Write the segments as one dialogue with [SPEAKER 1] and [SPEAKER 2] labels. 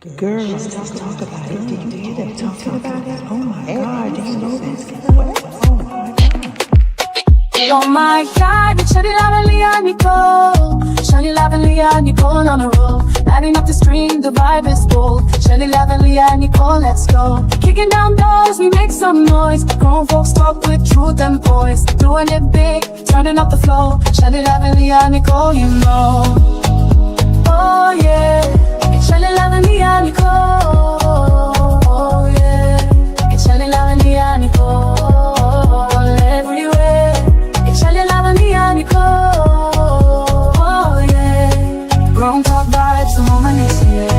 [SPEAKER 1] Girl, let's talk about it. Did you hear them talking about it? Oh my God, did you know this? What? Oh my God.
[SPEAKER 2] Oh my God, Shawty Lava Nicole. Shawty Lava Nicole on the roll. Lighting up the stream, the vibe is bold. Shawty Lava Nicole, let's go. Kicking down doors, we make some noise. Grown folks talk with truth and voice. Doing it big, turning up the flow. Shawty Lava Nicole, you know. Oh yeah, Shawty Lava Nicole. Oh yeah, Shawty Lava Nicole. Everywhere, Shawty Lava Nicole. Oh yeah, grown talk vibes, the moment is here.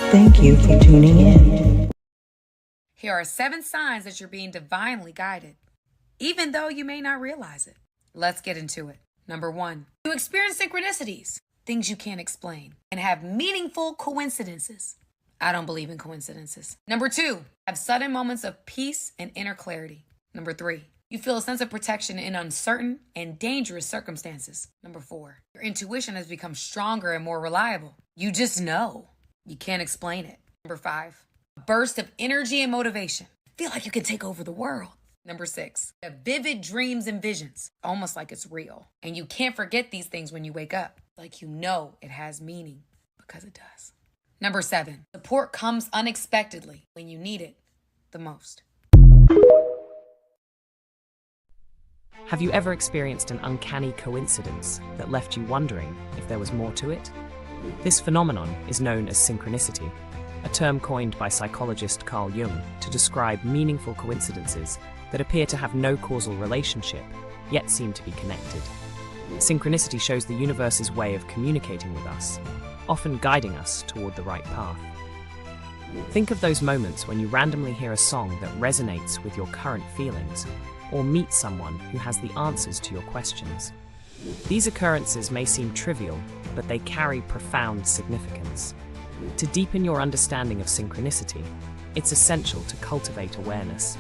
[SPEAKER 1] Thank you for tuning in.
[SPEAKER 3] Here are 7 signs that you're being divinely guided, even though you may not realize it. Let's get into it. Number 1, you experience synchronicities, things you can't explain, and have meaningful coincidences. I don't believe in coincidences. Number 2, have sudden moments of peace and inner clarity. Number 3, you feel a sense of protection in uncertain and dangerous circumstances. Number 4, your intuition has become stronger and more reliable. You just know. You can't explain it. Number 5, a burst of energy and motivation. Feel like you can take over the world. Number 6, you have vivid dreams and visions, almost like it's real. And you can't forget these things when you wake up, like you know it has meaning, because it does. Number 7, support comes unexpectedly when you need it the most.
[SPEAKER 4] Have you ever experienced an uncanny coincidence that left you wondering if there was more to it? This phenomenon is known as synchronicity, a term coined by psychologist Carl Jung to describe meaningful coincidences that appear to have no causal relationship, yet seem to be connected. Synchronicity shows the universe's way of communicating with us, often guiding us toward the right path. Think of those moments when you randomly hear a song that resonates with your current feelings, or meet someone who has the answers to your questions. These occurrences may seem trivial, but they carry profound significance. To deepen your understanding of synchronicity, it's essential to cultivate awareness.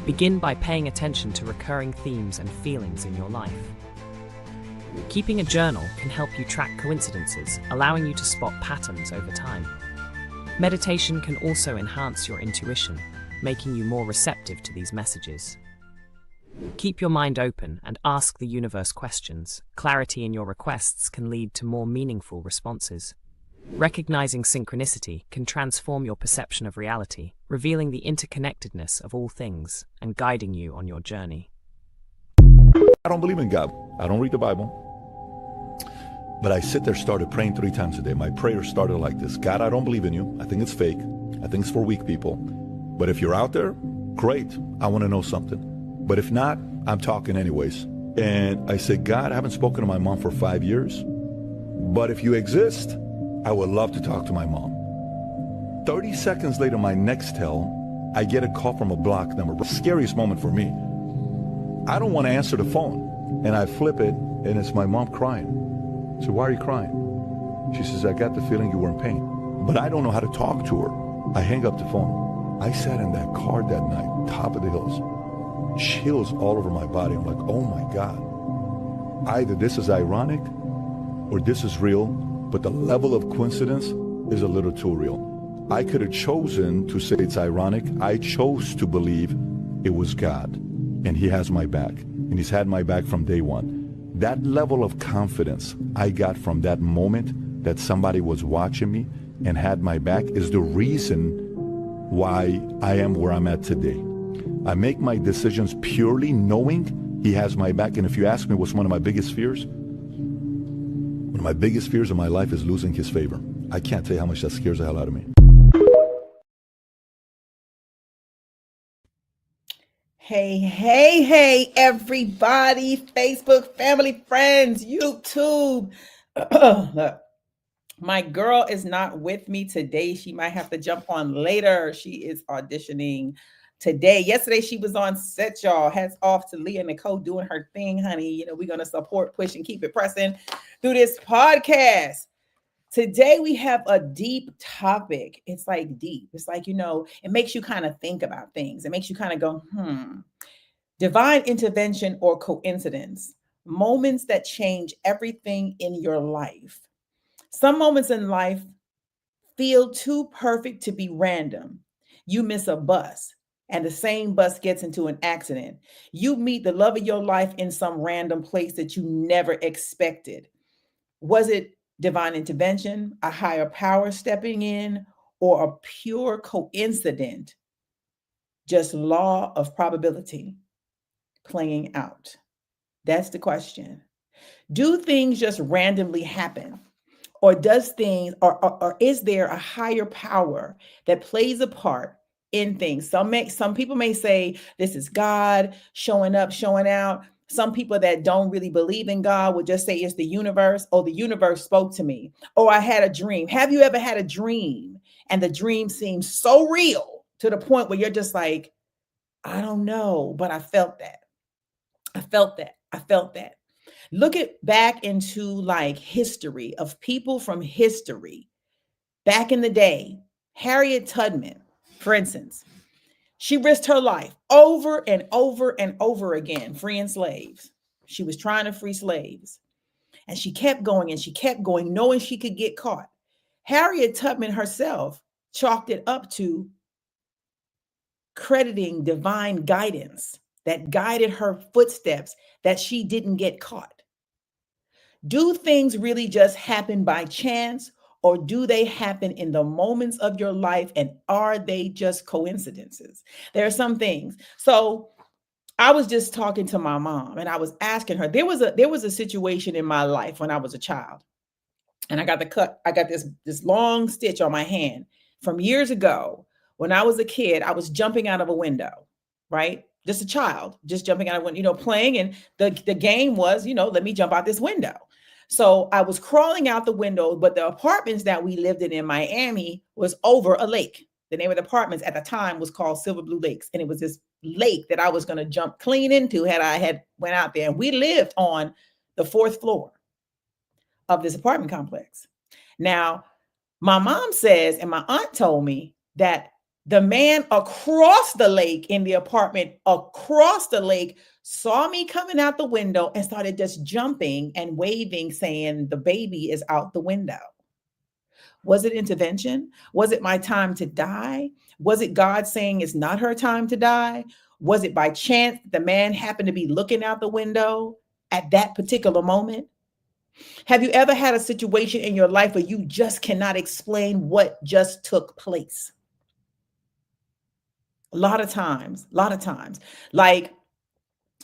[SPEAKER 4] Begin by paying attention to recurring themes and feelings in your life. Keeping a journal can help you track coincidences, allowing you to spot patterns over time. Meditation can also enhance your intuition, making you more receptive to these messages. Keep your mind open and ask the universe questions. Clarity in your requests can lead to more meaningful responses. Recognizing synchronicity can transform your perception of reality, revealing the interconnectedness of all things and guiding you on your journey.
[SPEAKER 5] I don't believe in God. I don't read the Bible. But I sit there, started praying 3 times a day. My prayer started like this. God, I don't believe in you. I think it's fake. I think it's for weak people. But if you're out there, great. I want to know something. But if not, I'm talking anyways. And I said, God, I haven't spoken to my mom for 5 years. But if you exist, I would love to talk to my mom. 30 seconds later, my next tell, I get a call from a block number. The scariest moment for me. I don't want to answer the phone. And I flip it, and it's my mom crying. So why are you crying? She says, I got the feeling you were in pain. But I don't know how to talk to her. I hang up the phone. I sat in that car that night, top of the hills. Chills all over my body. I'm like, oh my God. Either this is ironic or this is real, but the level of coincidence is a little too real. I could have chosen to say it's ironic. I chose to believe it was God, and He has my back, and He's had my back from day one. That level of confidence I got from that moment that somebody was watching me and had my back is the reason why I am where I'm at today. I make my decisions purely knowing He has my back. And if you ask me what's one of my biggest fears, one of my biggest fears in my life is losing His favor. I can't tell you how much that scares the hell out of me.
[SPEAKER 6] Hey, everybody, Facebook, family, friends, YouTube. Look, my girl is not with me today. She might have to jump on later. She is auditioning today. Yesterday, she was on set, y'all. Hats off to Leah Nicole doing her thing, honey. You know, we're going to support, push, and keep it pressing through this podcast. Today we have a deep topic. It's like deep. It's like, it makes you kind of think about things. It makes you kind of go, divine intervention or coincidence, moments that change everything in your life. Some moments in life feel too perfect to be random. You miss a bus and the same bus gets into an accident. You meet the love of your life in some random place that you never expected. Was it divine intervention, a higher power stepping in, or a pure coincidence, just law of probability playing out? That's the question. Do things just randomly happen? Or does things, or is there a higher power that plays a part in things? Some people may say this is God showing up, showing out. Some people that don't really believe in God would just say it's the universe, or the universe spoke to me, or I had a dream. Have you ever had a dream and the dream seems so real to the point where you're just like, I don't know, but I felt that. I felt that. I felt that. Look at back into like history of people from history. Back in the day, Harriet Tubman, for instance, she risked her life over and over and over again, freeing slaves. She was trying to free slaves. And she kept going and she kept going, knowing she could get caught. Harriet Tubman herself chalked it up to crediting divine guidance that guided her footsteps, that she didn't get caught. Do things really just happen by chance, or do they happen in the moments of your life, and are they just coincidences? There are some things. So I was just talking to my mom and I was asking her, there was a situation in my life when I was a child, and I got this long stitch on my hand from years ago. When I was a kid, I was jumping out of a window, right? Just a child, just jumping out of window, playing. And the game was, let me jump out this window. So I was crawling out the window, but the apartments that we lived in Miami was over a lake. The name of the apartments at the time was called Silver Blue Lakes. And it was this lake that I was going to jump clean into had I had went out there. And we lived on the 4th floor of this apartment complex. Now, my mom says, and my aunt told me that the man across the lake in the apartment across the lake saw me coming out the window and started just jumping and waving, saying the baby is out the window. Was it intervention? Was it my time to die? Was it God saying it's not her time to die? Was it by chance the man happened to be looking out the window at that particular moment? Have you ever had a situation in your life where you just cannot explain what just took place? A lot of times, like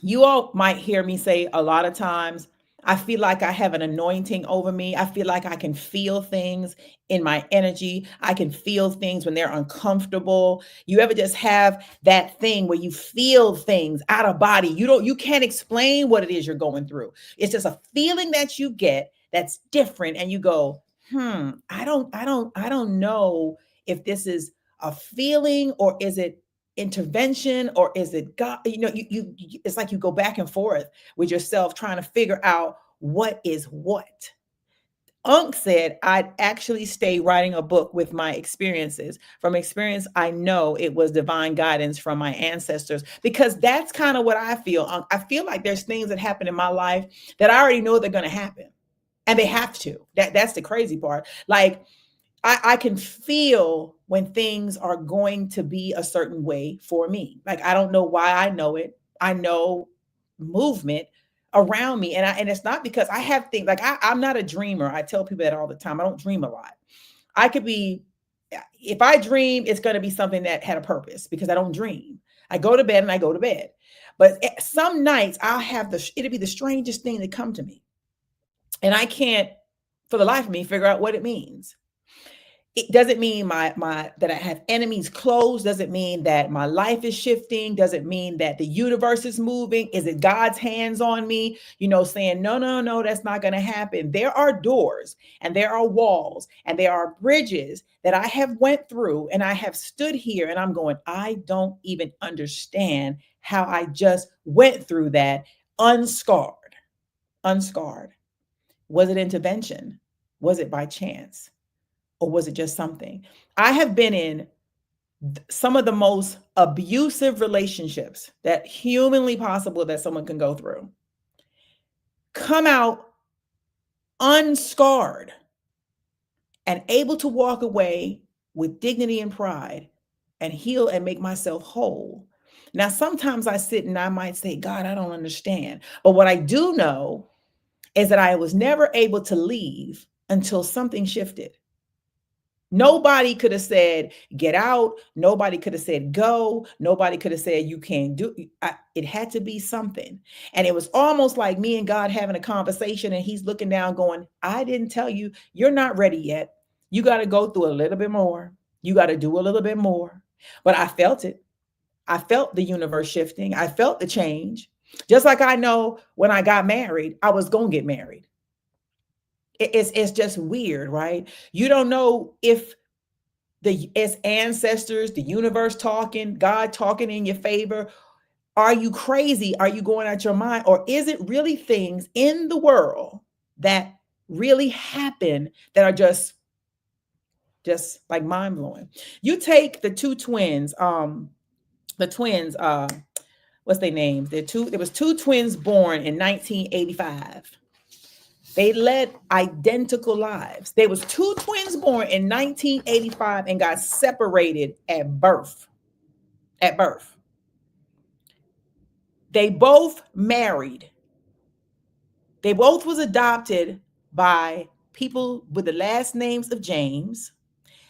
[SPEAKER 6] you all might hear me say a lot of times, I feel like I have an anointing over me. I feel like I can feel things in my energy. I can feel things when they're uncomfortable. You ever just have that thing where you feel things out of body? You can't explain what it is you're going through. It's just a feeling that you get that's different. And you go, I don't know if this is a feeling, or is it intervention, or is it God? It's like you go back and forth with yourself trying to figure out what is what. Unc said I'd actually stay writing a book with my experiences. From experience, I know it was divine guidance from my ancestors, because that's kind of what I feel. Unc, I feel like there's things that happen in my life that I already know they're going to happen, and they have to. That's the crazy part. Like, I can feel when things are going to be a certain way for me. Like, I don't know why I know it. I know movement around me. And it's not because I have things like I'm not a dreamer. I tell people that all the time. I don't dream a lot. I could be, if I dream, it's going to be something that had a purpose, because I don't dream. I go to bed and I go to bed. But some nights it'll be the strangest thing that come to me. And I can't, for the life of me, figure out what it means. It doesn't mean that I have enemies close. Doesn't mean that my life is shifting. Doesn't mean that the universe is moving. Is it God's hands on me? Saying, no, that's not going to happen. There are doors and there are walls and there are bridges that I have went through, and I have stood here and I'm going, I don't even understand how I just went through that unscarred. Was it intervention? Was it by chance? Or was it just something? I have been in some of the most abusive relationships that humanly possible that someone can go through. Come out unscarred and able to walk away with dignity and pride and heal and make myself whole. Now, sometimes I sit and I might say, God, I don't understand. But what I do know is that I was never able to leave until something shifted. Nobody could have said, get out. Nobody could have said, go. Nobody could have said, you can't do it. It had to be something. And it was almost like me and God having a conversation, and he's looking down going, I didn't tell you, you're not ready yet. You got to go through a little bit more. You got to do a little bit more. But I felt it. I felt the universe shifting. I felt the change. Just like I know when I got married, I was going to get married. It's just weird, right? You don't know if it's ancestors, the universe talking, God talking in your favor. Are you crazy? Are you going out your mind? Or is it really things in the world that really happen that are just like mind blowing? You take the two twins, what's their names? There was two twins born in 1985. They led identical lives. There was two twins born in 1985 and got separated at birth. At birth. They both married. They both was adopted by people with the last names of James.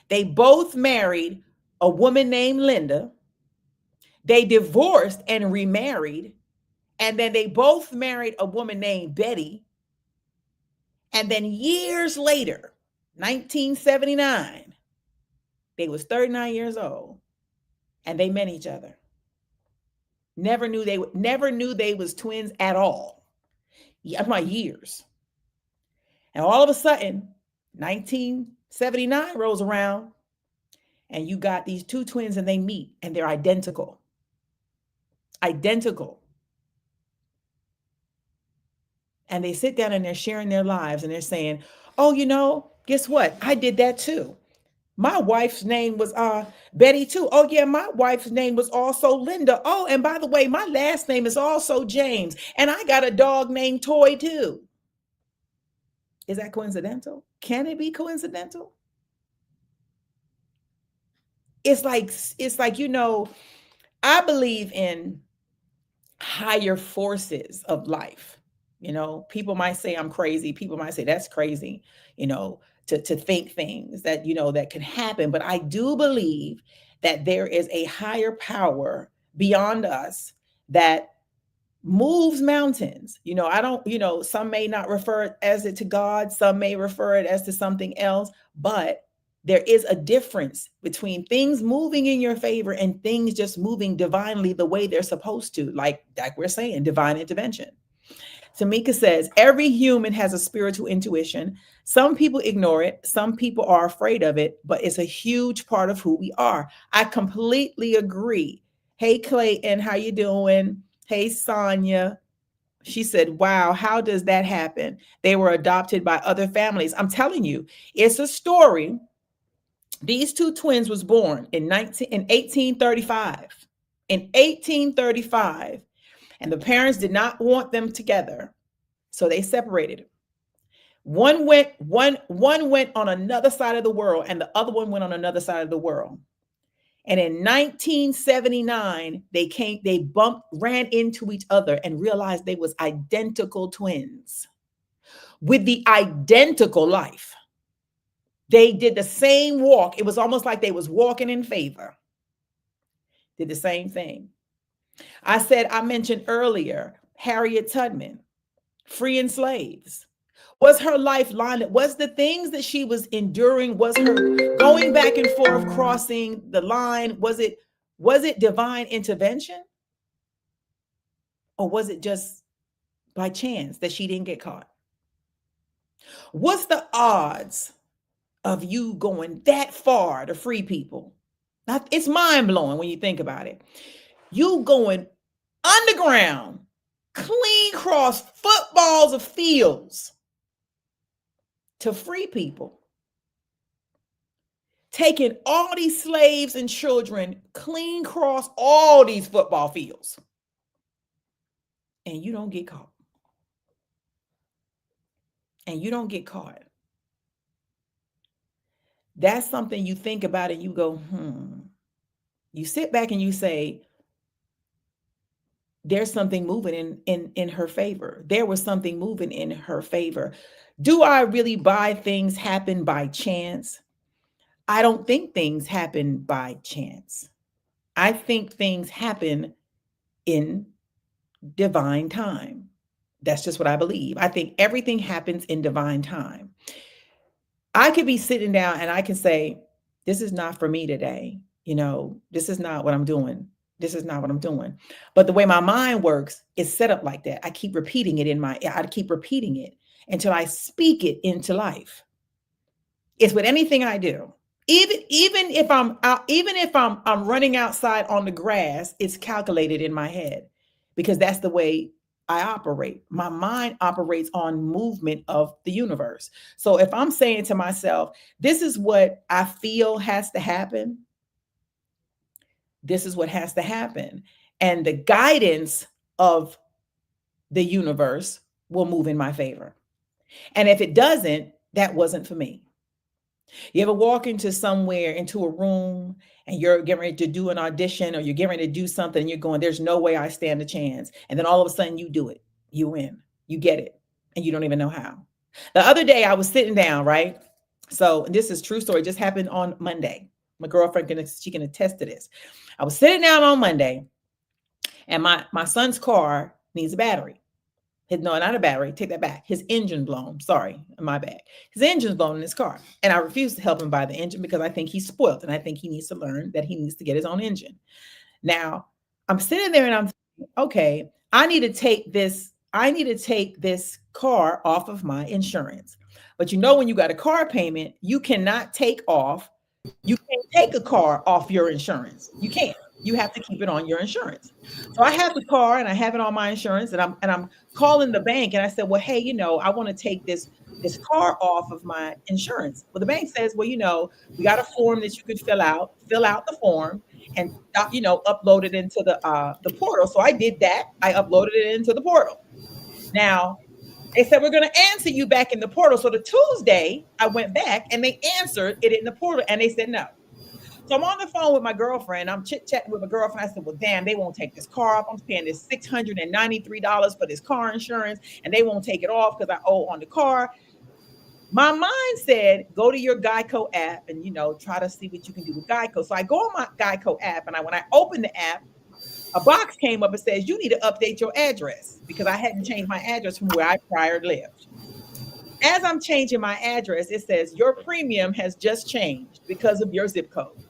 [SPEAKER 6] They both married a woman named Linda. They divorced and remarried. And then they both married a woman named Betty. And then years later, 1979, they was 39 years old and they met each other. Never knew they was twins at all. I'm talking years. And all of a sudden, 1979 rolls around and you got these two twins and they meet and they're identical. Identical. And they sit down and they're sharing their lives and they're saying, oh, guess what? I did that too. My wife's name was Betty too. Oh yeah, my wife's name was also Linda. Oh, and by the way, my last name is also James. And I got a dog named Toy too. Is that coincidental? Can it be coincidental? It's like, I believe in higher forces of life. People might say I'm crazy. People might say that's crazy, to think things that, that can happen. But I do believe that there is a higher power beyond us that moves mountains. Some may not refer it as it to God. Some may refer it as to something else, but there is a difference between things moving in your favor and things just moving divinely the way they're supposed to. Like we're saying, divine intervention. Tamika says, every human has a spiritual intuition. Some people ignore it. Some people are afraid of it, but it's a huge part of who we are. I completely agree. Hey, Clayton, how you doing? Hey, Sonia. She said, wow, how does that happen? They were adopted by other families. I'm telling you, it's a story. These two twins was born in 1835. In 1835. And the parents did not want them together. So they separated. One went on another side of the world and the other one went on another side of the world. And in 1979, they ran into each other and realized they was identical twins with the identical life. They did the same walk. It was almost like they was walking in favor. Did the same thing. I mentioned earlier, Harriet Tubman, freeing slaves. Was her life lined up? Was the things that she was enduring, was her going back and forth, crossing the line? Was it divine intervention? Or was it just by chance that she didn't get caught? What's the odds of you going that far to free people? Now, it's mind-blowing when you think about it. You going underground, clean across footballs of fields to free people, taking all these slaves and children clean across all these football fields, and you don't get caught. And you don't get caught. That's something you think about and you go, You sit back and you say, there's something moving in her favor. There was something moving in her favor. Do I really buy things happen by chance? I don't think things happen by chance. I think things happen in divine time. That's just what I believe. I think everything happens in divine time. I could be sitting down and I can say, this is not for me today. This is not what I'm doing. This is not what I'm doing. But the way my mind works is set up like that. I keep repeating it I keep repeating it until I speak it into life. It's with anything I do. Even if I'm running outside on the grass, it's calculated in my head because that's the way I operate. My mind operates on movement of the universe. So if I'm saying to myself, this is what I feel has to happen, this is what has to happen. And the guidance of the universe will move in my favor. And if it doesn't, that wasn't for me. You ever walk into a room, and you're getting ready to do an audition or you're getting ready to do something and you're going, there's no way I stand a chance. And then all of a sudden you do it, you win, you get it, and you don't even know how. The other day I was sitting down, right? So this is true story, just happened on Monday. My girlfriend she can attest to this. I was sitting down on Monday and my son's car needs a battery. No, not a battery. Take that back. His engine blown. Sorry, my bad. His engine's blown in his car. And I refuse to help him buy the engine because I think he's spoiled. And I think he needs to learn that he needs to get his own engine. Now, I'm sitting there and I'm thinking, okay, I need to take this car off of my insurance. But when you got a car payment, you cannot take a car off your insurance. You can't. You have to keep it on your insurance. So I have the car and I have it on my insurance and I'm calling the bank and I said, well, hey, I want to take this car off of my insurance. Well, the bank says, well, we got a form that you could fill out the form and, upload it into the portal. So I did that. I uploaded it into the portal. Now, they said, we're going to answer you back in the portal. So the Tuesday I went back and they answered it in the portal and they said, no. So I'm on the phone with my girlfriend. I'm chit-chatting with my girlfriend. I said, well, damn, they won't take this car off. I'm paying this $693 for this car insurance, and they won't take it off because I owe on the car. My mind said, go to your Geico app and, try to see what you can do with Geico. So I go on my Geico app, and when I open the app, a box came up and says, you need to update your address because I hadn't changed my address from where I prior lived. As I'm changing my address, it says, your premium has just changed because of your zip code.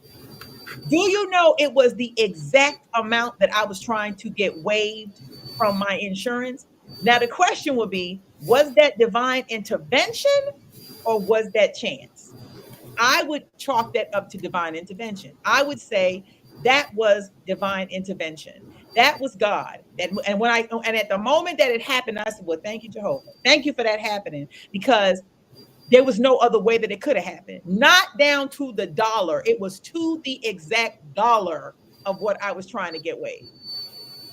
[SPEAKER 6] Do you know it was the exact amount that I was trying to get waived from my insurance? Now, the question would be, was that divine intervention or was that chance? I would chalk that up to divine intervention. I would say that was divine intervention. That was God. And at the moment that it happened, I said, well, thank you, Jehovah. Thank you for that happening because there was no other way that it could have happened. Not down to the dollar. It was to the exact dollar of what I was trying to get waived.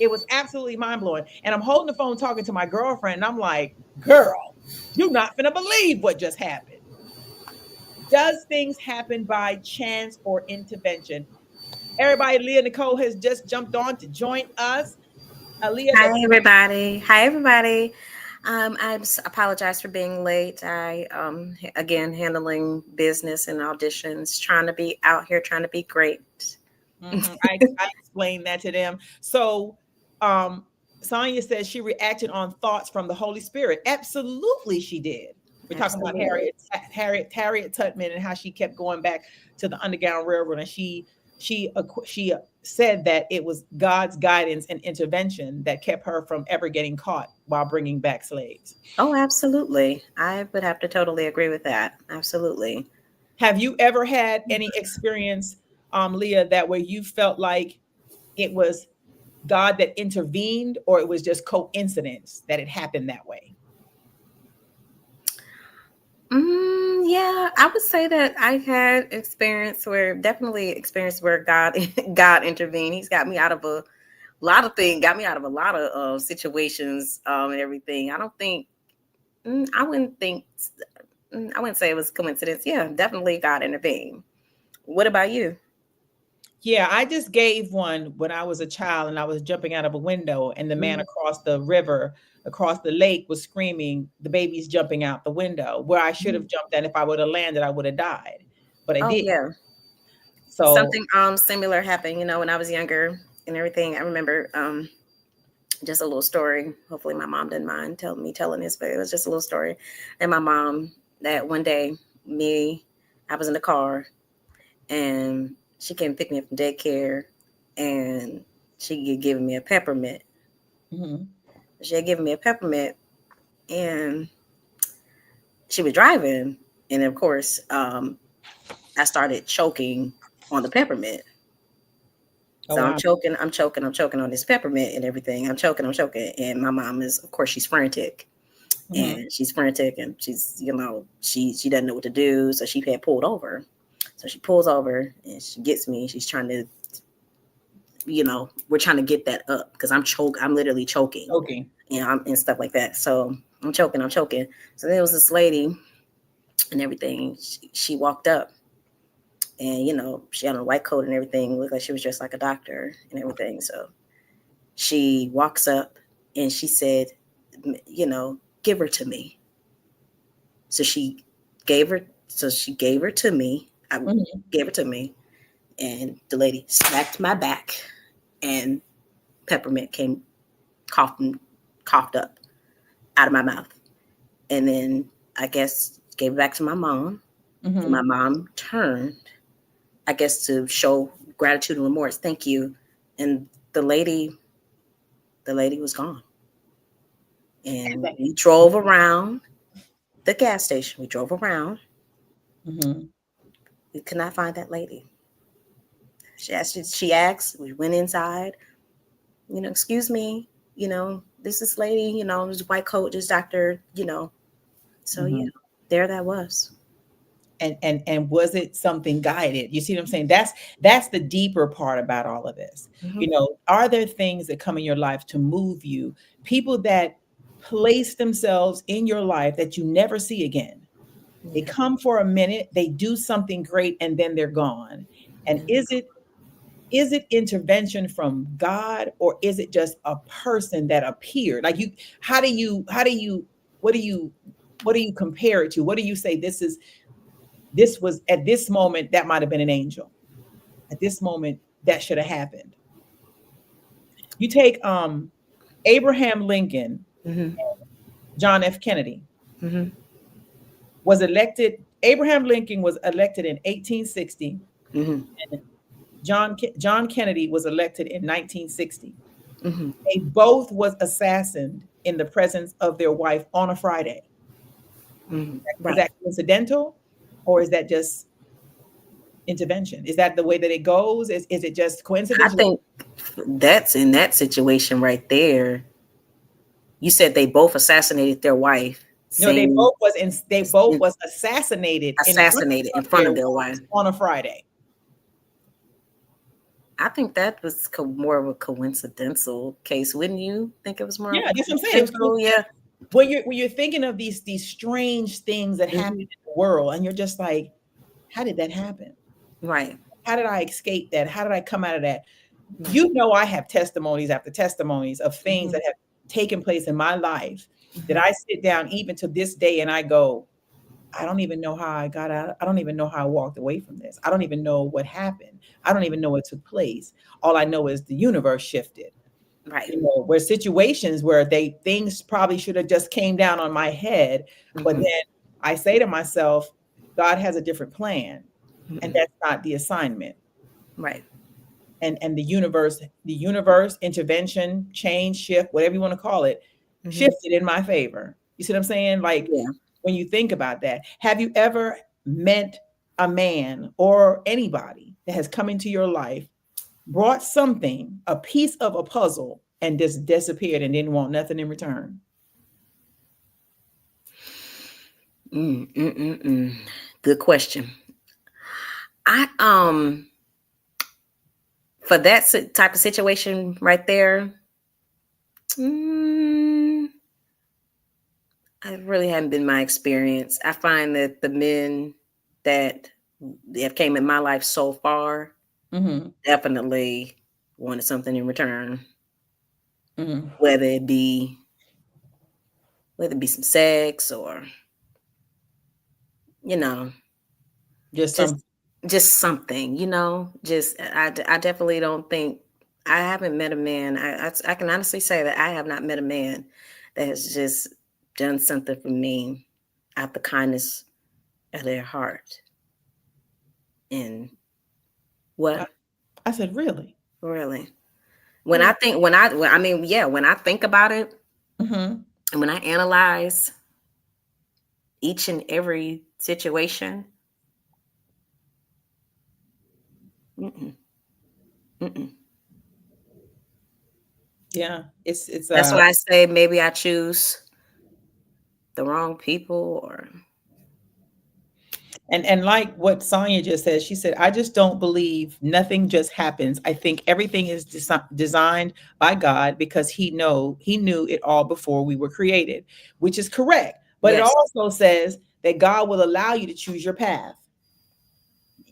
[SPEAKER 6] It was absolutely mind-blowing. And I'm holding the phone talking to my girlfriend. And I'm like, girl, you're not going to believe what just happened. Does things happen by chance or intervention? Everybody, Leah Nicole has just jumped on to join us. Leah,
[SPEAKER 7] Hi, everybody. I apologize for being late. I, again, handling business and auditions, trying to be out here, trying to be great.
[SPEAKER 6] Mm-hmm. I explained that to them. So Sonia says she reacted on thoughts from the Holy Spirit. Absolutely, she did. We're talking about Harriet Tubman and how she kept going back to the Underground Railroad, and she said that it was God's guidance and intervention that kept her from ever getting caught while bringing back slaves.
[SPEAKER 7] Oh, absolutely. I would have to totally agree with that. Absolutely.
[SPEAKER 6] Have you ever had any experience, Leah, that where you felt like it was God that intervened or it was just coincidence that it happened that way?
[SPEAKER 7] Yeah, I would say that I had definitely experience where God God intervened. He's got me out of a lot of things, got me out of a lot of situations and everything. I don't think I wouldn't think I wouldn't say it was coincidence. Yeah, definitely God intervened. What about you?
[SPEAKER 6] Yeah, I just gave one when I was a child and I was jumping out of a window, and the man
[SPEAKER 7] Mhm.
[SPEAKER 6] across the river, across the lake, was screaming, "The baby's jumping out the window," where I should have jumped, and if I would have landed, I would have died, but I
[SPEAKER 7] Oh
[SPEAKER 6] didn't.
[SPEAKER 7] yeah.
[SPEAKER 6] So,
[SPEAKER 7] Something similar happened, when I was younger and everything. I remember just a little story. Hopefully my mom didn't mind telling this, but it was just a little story. And my mom, that one day, I was in the car and she came pick me up from daycare, and she had given me a peppermint.
[SPEAKER 6] mhm,
[SPEAKER 7] She had given me a peppermint, and she was driving, and of course, I started choking on the peppermint.
[SPEAKER 6] oh
[SPEAKER 7] So
[SPEAKER 6] wow,
[SPEAKER 7] I'm choking on this peppermint and everything. I'm choking. And my mom is, of course, she's frantic.
[SPEAKER 6] mhm,
[SPEAKER 7] And she's frantic, and she's, she doesn't know what to do. So she had pulled over. So she pulls over and she gets me. She's trying to, we're trying to get that up because I'm literally choking,
[SPEAKER 6] okay,
[SPEAKER 7] and stuff like that. So I'm choking. So there was this lady and everything. She walked up, and she had a white coat and everything. Looked like she was dressed like a doctor and everything. So she walks up and she said, give her to me. So she gave her to me. I
[SPEAKER 6] mhm,
[SPEAKER 7] gave her to me, and the lady smacked my back, and peppermint came coughed up out of my mouth. And then I guess gave it back to my mom. And my
[SPEAKER 6] mhm.
[SPEAKER 7] mom turned, I guess, to show gratitude and remorse. Thank you. And the lady was gone. And we drove around the gas station. We drove around.
[SPEAKER 6] Mhm.
[SPEAKER 7] We could not find that lady. She asked, we went inside, excuse me, this lady, this white coat, this doctor, So yeah,
[SPEAKER 6] Mhm.
[SPEAKER 7] there that was.
[SPEAKER 6] And was it something guided? You see what I'm saying? That's the deeper part about all of this.
[SPEAKER 7] Mhm.
[SPEAKER 6] Are there things that come in your life to move you? People that place themselves in your life that you never see again. They
[SPEAKER 7] Yeah.
[SPEAKER 6] come for a minute, they do something great, and then they're gone. And
[SPEAKER 7] Yeah.
[SPEAKER 6] is it intervention from God, or is it just a person that appeared? Like, how do you what do you compare it to? What do you say this was at this moment that might have been an angel? At this moment that should have happened. You take Abraham Lincoln,
[SPEAKER 7] Mhm.
[SPEAKER 6] John F. Kennedy
[SPEAKER 7] Mhm.
[SPEAKER 6] was elected. Abraham Lincoln was elected in 1860,
[SPEAKER 7] Mhm.
[SPEAKER 6] and John Kennedy was elected in 1960.
[SPEAKER 7] Mhm.
[SPEAKER 6] They both was assassinated in the presence of their wife on a Friday.
[SPEAKER 7] Mhm.
[SPEAKER 6] Is
[SPEAKER 7] Right.
[SPEAKER 6] that coincidental, or is that just intervention? Is that the way that it goes? Is it just
[SPEAKER 7] I
[SPEAKER 6] coincidence?
[SPEAKER 7] think that's in that situation right there. You said they both assassinated their wife,
[SPEAKER 6] No, they
[SPEAKER 7] same
[SPEAKER 6] both was in, they both was assassinated in front
[SPEAKER 7] assassinated in
[SPEAKER 6] of
[SPEAKER 7] front
[SPEAKER 6] their
[SPEAKER 7] of their wife.
[SPEAKER 6] wives on a Friday.
[SPEAKER 7] I think that was more of a coincidental case. Wouldn't you think it was more of
[SPEAKER 6] Yeah,
[SPEAKER 7] a
[SPEAKER 6] that's what I'm saying. It was
[SPEAKER 7] coincidental? Yeah.
[SPEAKER 6] when you're thinking of these strange things that happen
[SPEAKER 7] Mhm.
[SPEAKER 6] in the world, and you're just like, how did that happen?
[SPEAKER 7] Right.
[SPEAKER 6] How did I escape that? How did I come out of that?
[SPEAKER 7] Right.
[SPEAKER 6] I have testimonies after testimonies of things
[SPEAKER 7] Mhm.
[SPEAKER 6] that have taken place in my life that
[SPEAKER 7] Mhm.
[SPEAKER 6] I sit down even to this day and I go, I don't even know how I got out. I don't even know how I walked away from this. I don't even know what happened. I don't even know what took place. All I know is the universe shifted.
[SPEAKER 7] Right.
[SPEAKER 6] Where situations where things probably should have just came down on my head, but
[SPEAKER 7] Mhm.
[SPEAKER 6] then I say to myself, God has a different plan, and
[SPEAKER 7] Mhm.
[SPEAKER 6] that's not the assignment.
[SPEAKER 7] Right.
[SPEAKER 6] And the universe intervention, change, shift, whatever you want to call it,
[SPEAKER 7] Mhm.
[SPEAKER 6] shifted in my favor. You see what I'm saying? Like,
[SPEAKER 7] Yeah.
[SPEAKER 6] when you think about that, have you ever met a man or anybody that has come into your life, brought something, a piece of a puzzle, and just disappeared and didn't want nothing in return?
[SPEAKER 7] Good question. I for that type of situation right there, it really hadn't been my experience. I find that the men that have came in my life so far definitely wanted something in return, whether it be some sex or
[SPEAKER 6] Just
[SPEAKER 7] just something, just I definitely don't think I haven't met a man. I can honestly say that I have not met a man that has just done something for me out the kindness of their heart. And what?
[SPEAKER 6] I said, really?
[SPEAKER 7] Really? When I think when I think about it,
[SPEAKER 6] Mm-hmm.
[SPEAKER 7] and when I analyze each and every situation,
[SPEAKER 6] Yeah, it's
[SPEAKER 7] that's why I say maybe I choose the wrong people, or
[SPEAKER 6] and like what Sonia just said, she said, I just don't believe nothing just happens. I think everything is designed by God because he knew it all before we were created, which is correct. But it
[SPEAKER 7] yes,
[SPEAKER 6] also says that God will allow you to choose your path.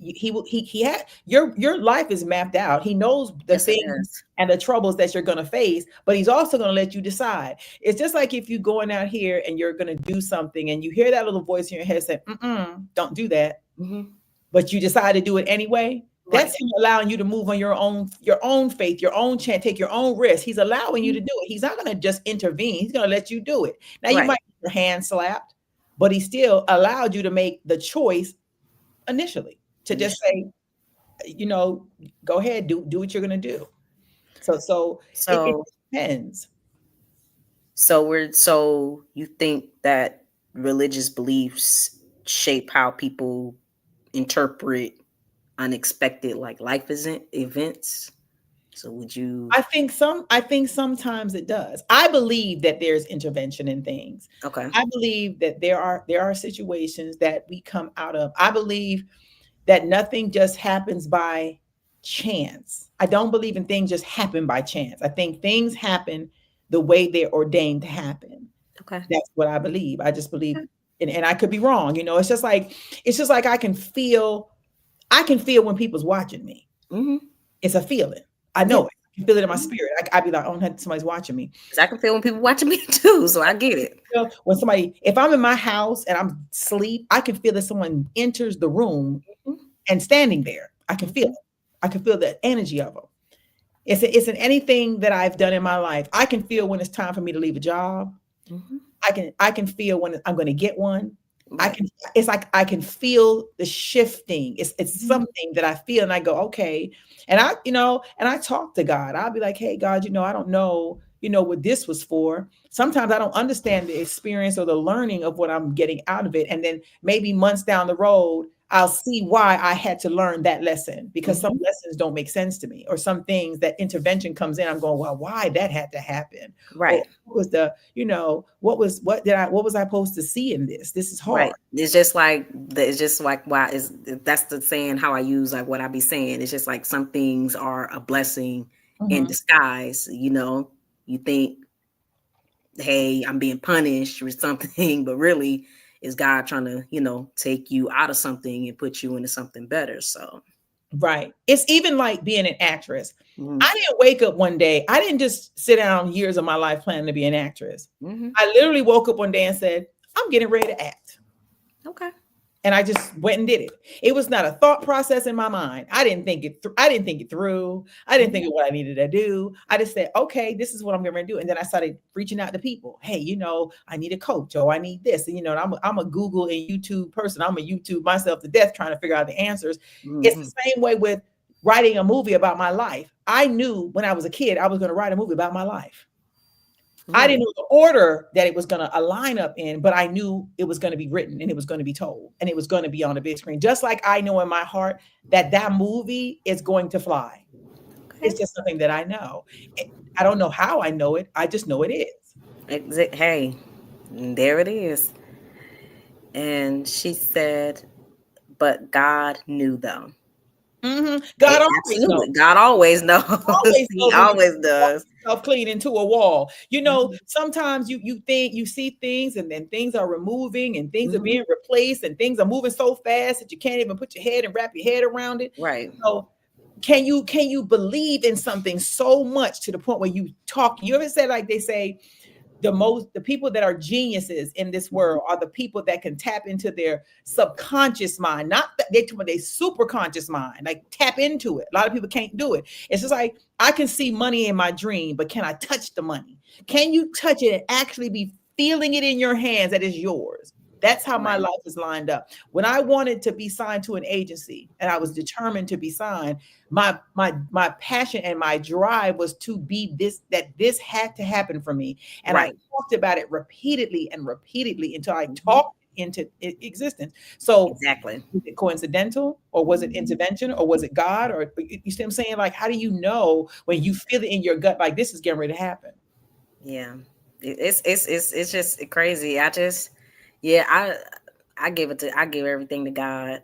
[SPEAKER 6] He had your life is mapped out. He knows the
[SPEAKER 7] yes, it
[SPEAKER 6] things
[SPEAKER 7] is.
[SPEAKER 6] and the troubles that you're going to face, but he's also going to let you decide. It's just like if you're going out here and you're going to do something and you hear that little voice in your head say, don't do that. But you decide to do it anyway.
[SPEAKER 7] Right.
[SPEAKER 6] That's him allowing you to move on your own faith, your own chance, take your own risk. He's allowing you to do it. He's not going to just intervene. He's going to let you do it. Now you
[SPEAKER 7] Right.
[SPEAKER 6] might get your hand slapped, but he still allowed you to make the choice initially to just say, go ahead, do what you're going to do. So it depends.
[SPEAKER 7] So you think that religious beliefs shape how people interpret unexpected life events? So would you?
[SPEAKER 6] I think sometimes it does. I believe that there's intervention in things.
[SPEAKER 7] Okay.
[SPEAKER 6] I believe that there are situations that we come out of. I believe that nothing just happens by chance. I don't believe in things just happen by chance. I think things happen the way they're ordained to happen.
[SPEAKER 7] Okay.
[SPEAKER 6] That's what I believe. I just believe, and I could be wrong. It's just like I can feel when people's watching me. It's a feeling. I know it. I can feel it in my spirit. I'd be like, oh, somebody's watching me.
[SPEAKER 7] Because I can feel when people watching me too, so I get it.
[SPEAKER 6] When if I'm in my house and I'm asleep, I can feel that someone enters the room and standing there. I can feel it. I can feel the energy of them. It's in anything that I've done in my life. I can feel when it's time for me to leave a job. I can feel when I'm going to get one. It's like I can feel the shifting. It's something that I feel, and I go, okay. And I talk to God. I'll be like, hey, God, I don't know, what this was for. Sometimes I don't understand the experience or the learning of what I'm getting out of it. And then maybe months down the road, I'll see why I had to learn that lesson, because some lessons don't make sense to me, or some things that intervention comes in. I'm going, well, why that had to happen?
[SPEAKER 7] Right.
[SPEAKER 6] Or what was what was I supposed to see in this? This is hard.
[SPEAKER 7] Right. It's just like why is that's the saying how I use what I be saying. It's just like some things are a blessing in disguise. You think, hey, I'm being punished or something, but really is God trying to, take you out of something and put you into something better. So,
[SPEAKER 6] right. It's even like being an actress. I didn't wake up one day. I didn't just sit down years of my life planning to be an actress. I literally woke up one day and said, I'm getting ready to act.
[SPEAKER 7] Okay.
[SPEAKER 6] And I just went and did it. It was not a thought process in my mind. I didn't think it through. I didn't think of what I needed to do. I just said, okay, this is what I'm going to do. And then I started reaching out to people. Hey, I need a coach. I need this. And, I'm a Google and YouTube person. I'm a YouTube myself to death trying to figure out the answers. It's the same way with writing a movie about my life. I knew when I was a kid, I was going to write a movie about my life. I didn't know the order that it was going to align up in, but I knew it was going to be written and it was going to be told and it was going to be on the big screen. Just like I know in my heart that movie is going to fly. Okay. It's just something that I know. I don't know how I know it. I just know it is.
[SPEAKER 7] Hey, there it is. And she said, but God knew though.
[SPEAKER 6] God always knows.
[SPEAKER 7] Absolutely. God always knows.
[SPEAKER 6] Always
[SPEAKER 7] He
[SPEAKER 6] knows when you
[SPEAKER 7] always
[SPEAKER 6] walk
[SPEAKER 7] does.
[SPEAKER 6] yourself clean into a wall. You know,
[SPEAKER 7] Mhm.
[SPEAKER 6] sometimes you think you see things and then things are removing and things are
[SPEAKER 7] Mhm.
[SPEAKER 6] being replaced and things are moving so fast that you can't even put your head and wrap your head around it.
[SPEAKER 7] Right.
[SPEAKER 6] So can you believe in something so much to the point where you talk? You ever said, like they say, the people that are geniuses in this world are the people that can tap into their subconscious mind, not that they super conscious mind, like tap into it. A lot of people can't do it. It's just like, I can see money in my dream, but can I touch the money? Can you touch it and actually be feeling it in your hands that is yours? That's how my
[SPEAKER 7] Right.
[SPEAKER 6] life is lined up. When I wanted to be signed to an agency and I was determined to be signed, my passion and my drive was to be this had to happen for me. And I
[SPEAKER 7] Right.
[SPEAKER 6] talked about it repeatedly and repeatedly until I
[SPEAKER 7] Mhm.
[SPEAKER 6] talked into existence. So
[SPEAKER 7] Exactly.
[SPEAKER 6] was it coincidental, or was it intervention, or was it God? Or you see what I'm saying? Like, how do you know when you feel it in your gut, like this is getting ready to happen?
[SPEAKER 7] Yeah. It's just crazy. Yeah, I give everything to God.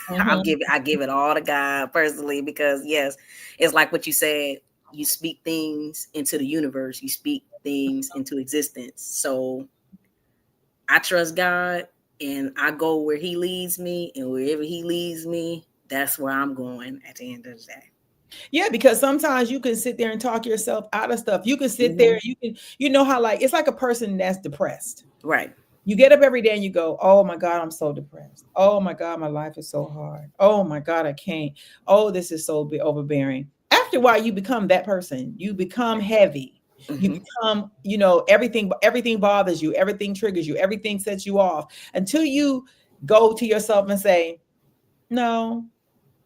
[SPEAKER 6] Mhm.
[SPEAKER 7] I give it all to God personally, because yes, it's like what you said, you speak things into the universe, you speak things into existence. So I trust God and I go where he leads me, and wherever he leads me, that's where I'm going at the end of the day.
[SPEAKER 6] Yeah, because sometimes you can sit there and talk yourself out of stuff. You can sit there,
[SPEAKER 7] Mhm.
[SPEAKER 6] you know how, like, it's like a person that's depressed.
[SPEAKER 7] Right.
[SPEAKER 6] You get up every day and you go, oh my God, I'm so depressed. Oh my God, my life is so hard. Oh my God, I can't. Oh, this is so overbearing. After a while, you become that person. You become heavy. You
[SPEAKER 7] Mhm.
[SPEAKER 6] become, everything bothers you, everything triggers you, everything sets you off until you go to yourself and say, no,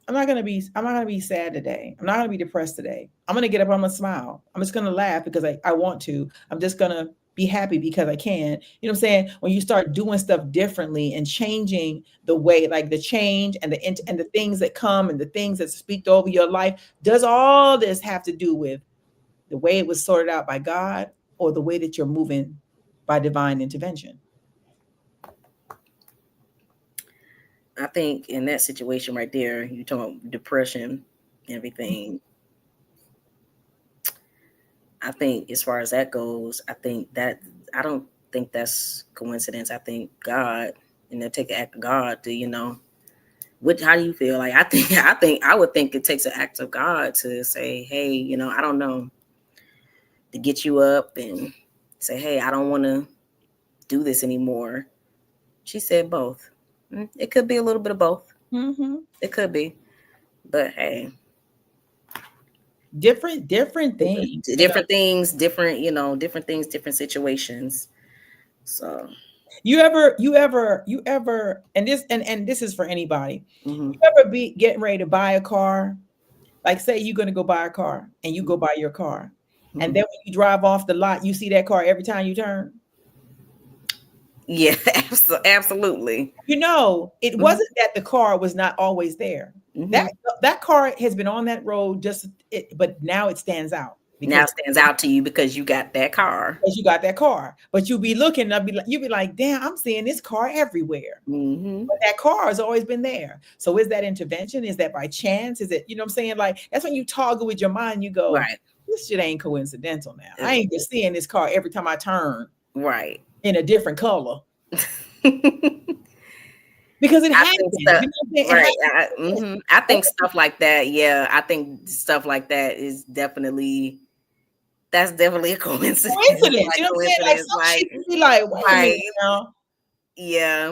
[SPEAKER 6] I'm not gonna be sad today. I'm not gonna be depressed today. I'm gonna get up, I'm gonna smile. I'm just gonna laugh because I want to. I'm just gonna be happy because I can. You know what I'm saying? When you start doing stuff differently and changing the way, like the change and the things that come and the things that speak over your life, does all this have to do with the way it was sorted out by God, or the way that you're moving by divine intervention?
[SPEAKER 7] I think in that situation right there, you talking about depression, everything. I think as far as that goes, I don't think that's coincidence. I think God, and they take the act of God to, how do you feel? Like I would think it takes an act of God to say, hey, I don't know, to get you up and say, hey, I don't want to do this anymore. She said both. It could be a little bit of both.
[SPEAKER 6] Mm-hmm.
[SPEAKER 7] It could be, but hey,
[SPEAKER 6] Different things.
[SPEAKER 7] different things, different things, different situations. So,
[SPEAKER 6] You ever, and this is for anybody.
[SPEAKER 7] mhm.
[SPEAKER 6] You ever be getting ready to buy a car? Like, say you're going to go buy a car and you go buy your car. And then when you drive off the lot, you see that car every time you turn.
[SPEAKER 7] Yeah, absolutely.
[SPEAKER 6] It wasn't that the car was not always there.
[SPEAKER 7] Mhm.
[SPEAKER 6] That car has been on that road but now it stands out
[SPEAKER 7] Now
[SPEAKER 6] because
[SPEAKER 7] it stands out to you because you got that car.
[SPEAKER 6] you got that car. But you'll be looking, and you'll be like, damn, I'm seeing this car everywhere.
[SPEAKER 7] Hmm.
[SPEAKER 6] But that car has always been there. So is that intervention? Is that by chance? Is it, you know what I'm saying? Like, that's when you toggle with your mind, you go,
[SPEAKER 7] Right.
[SPEAKER 6] this shit ain't coincidental now. I ain't just seeing this car every time I turn
[SPEAKER 7] Right.
[SPEAKER 6] in a different color because it
[SPEAKER 7] I
[SPEAKER 6] happens.
[SPEAKER 7] think
[SPEAKER 6] You know
[SPEAKER 7] stuff,
[SPEAKER 6] what I'm saying? It
[SPEAKER 7] right.
[SPEAKER 6] happens.
[SPEAKER 7] I think stuff like that. Yeah, I think stuff like that is that's definitely a coincidence.
[SPEAKER 6] Coincidence.
[SPEAKER 7] Like
[SPEAKER 6] You know what I'm saying? Like,
[SPEAKER 7] coincidence.
[SPEAKER 6] some shit
[SPEAKER 7] Like,
[SPEAKER 6] you be like, wait a minute
[SPEAKER 7] right.
[SPEAKER 6] now.
[SPEAKER 7] Yeah.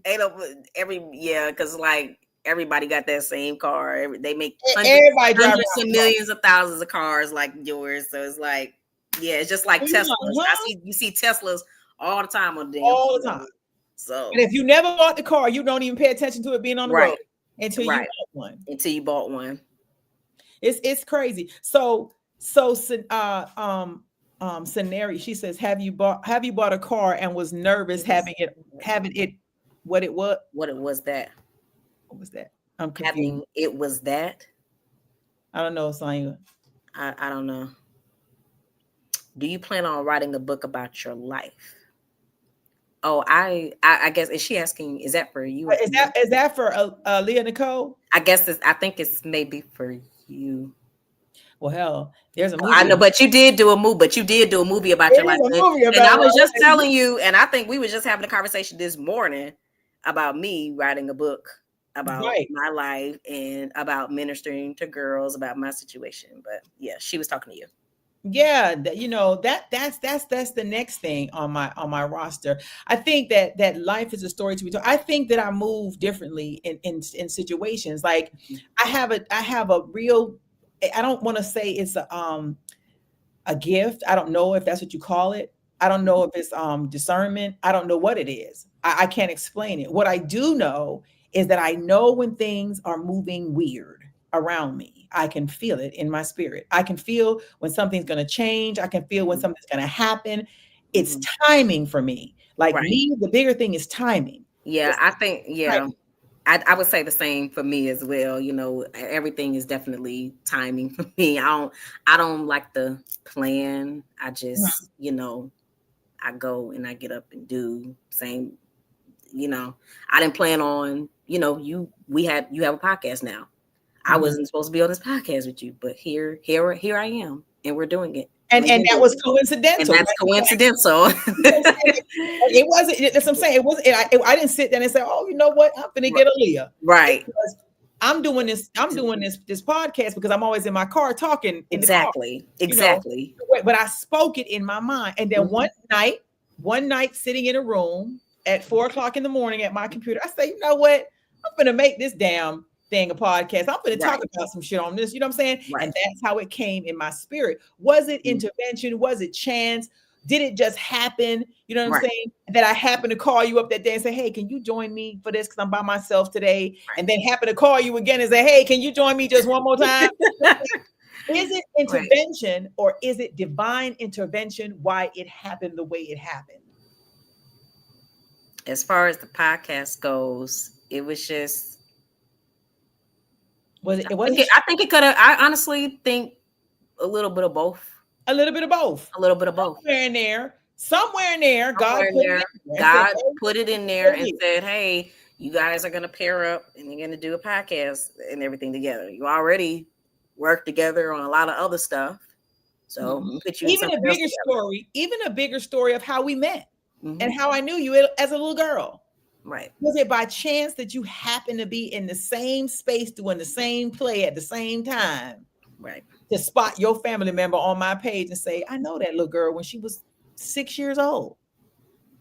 [SPEAKER 7] Ain't because like everybody got that same car. They make
[SPEAKER 6] Everybody drive
[SPEAKER 7] hundreds
[SPEAKER 6] around
[SPEAKER 7] of
[SPEAKER 6] the car.
[SPEAKER 7] millions of thousands of cars like yours. So it's like, yeah, it's just like
[SPEAKER 6] And you're
[SPEAKER 7] Teslas.
[SPEAKER 6] like, huh?
[SPEAKER 7] You see Teslas all the time on the damn
[SPEAKER 6] All the
[SPEAKER 7] road.
[SPEAKER 6] time.
[SPEAKER 7] So
[SPEAKER 6] And if you never bought the car, you don't even pay attention to it being on the road
[SPEAKER 7] right,
[SPEAKER 6] until you
[SPEAKER 7] right.
[SPEAKER 6] bought one.
[SPEAKER 7] Until you bought one.
[SPEAKER 6] It's crazy. Scenario, she says, have you bought a car and was nervous having it what it was?
[SPEAKER 7] What it was that?
[SPEAKER 6] What was that? I'm confused.
[SPEAKER 7] Having it was that?
[SPEAKER 6] I don't know, Sonya.
[SPEAKER 7] I don't know. Do you plan on writing a book about your life? Oh, I guess, is she asking, is that for you?
[SPEAKER 6] Is that for Leah Nicole?
[SPEAKER 7] I guess I think it's maybe for you.
[SPEAKER 6] Well, hell, there's a movie.
[SPEAKER 7] I know, but you did do a movie. But you did do a movie about your life. And I was just telling you, and I think we were just having a conversation this morning about me writing a book about my life and about ministering to girls about my situation. But yeah, she was talking to you.
[SPEAKER 6] Yeah, that's the next thing on my roster. I think that life is a story to be told. I think that I move differently in situations. Like I have a real, I don't want to say it's a gift. I don't know if that's what you call it. I don't know if it's discernment. I don't know what it is. I can't explain it. What I do know is that I know when things are moving weird around me. I can feel it in my spirit. I can feel when something's going to change. I can feel when something's going to happen. It's timing for me. Like me, the bigger thing is timing.
[SPEAKER 7] Yeah, I think, I would say the same for me as well. You know, everything is definitely timing for me. I don't like the plan. I just, you know, I go and I get up and do same. You know, I didn't plan on, you know, you have a podcast now. I wasn't supposed to be on this podcast with you, but here I am, and we're doing it.
[SPEAKER 6] And that was coincidental.
[SPEAKER 7] And that's coincidental.
[SPEAKER 6] It wasn't. That's what I'm saying. It wasn't. I didn't sit down and say, "Oh, you know what? I'm gonna get a Leah."
[SPEAKER 7] Right.
[SPEAKER 6] Because I'm doing this podcast because I'm always in my car talking.
[SPEAKER 7] Exactly.
[SPEAKER 6] But I spoke it in my mind, and then one night, sitting in a room at 4:00 in the morning at my computer, I say, "You know what? I'm gonna make this damn thing a podcast. I'm going to talk about some shit on this." You know what I'm saying? Right. And that's how it came in my spirit. Was it intervention? Was it chance? Did it just happen? You know what I'm saying? That I happened to call you up that day and say, "Hey, can you join me for this? Because I'm by myself today." And then happen to call you again and say, "Hey, can you join me just one more time?" Is it intervention or is it divine intervention why it happened the way it happened?
[SPEAKER 7] As far as the podcast goes, it was just, I think it could have. I honestly think a little bit of both.
[SPEAKER 6] A little bit of both. Somewhere in there, God
[SPEAKER 7] put it in there and said, "Hey, you guys are going to pair up and you're going to do a podcast and everything together. You already work together on a lot of other stuff, so put you
[SPEAKER 6] even a bigger story of how we met and how I knew you as a little girl."
[SPEAKER 7] Right.
[SPEAKER 6] Was it by chance that you happen to be in the same space doing the same play at the same time?
[SPEAKER 7] Right.
[SPEAKER 6] To spot your family member on my page and say, "I know that little girl when she was 6 years old."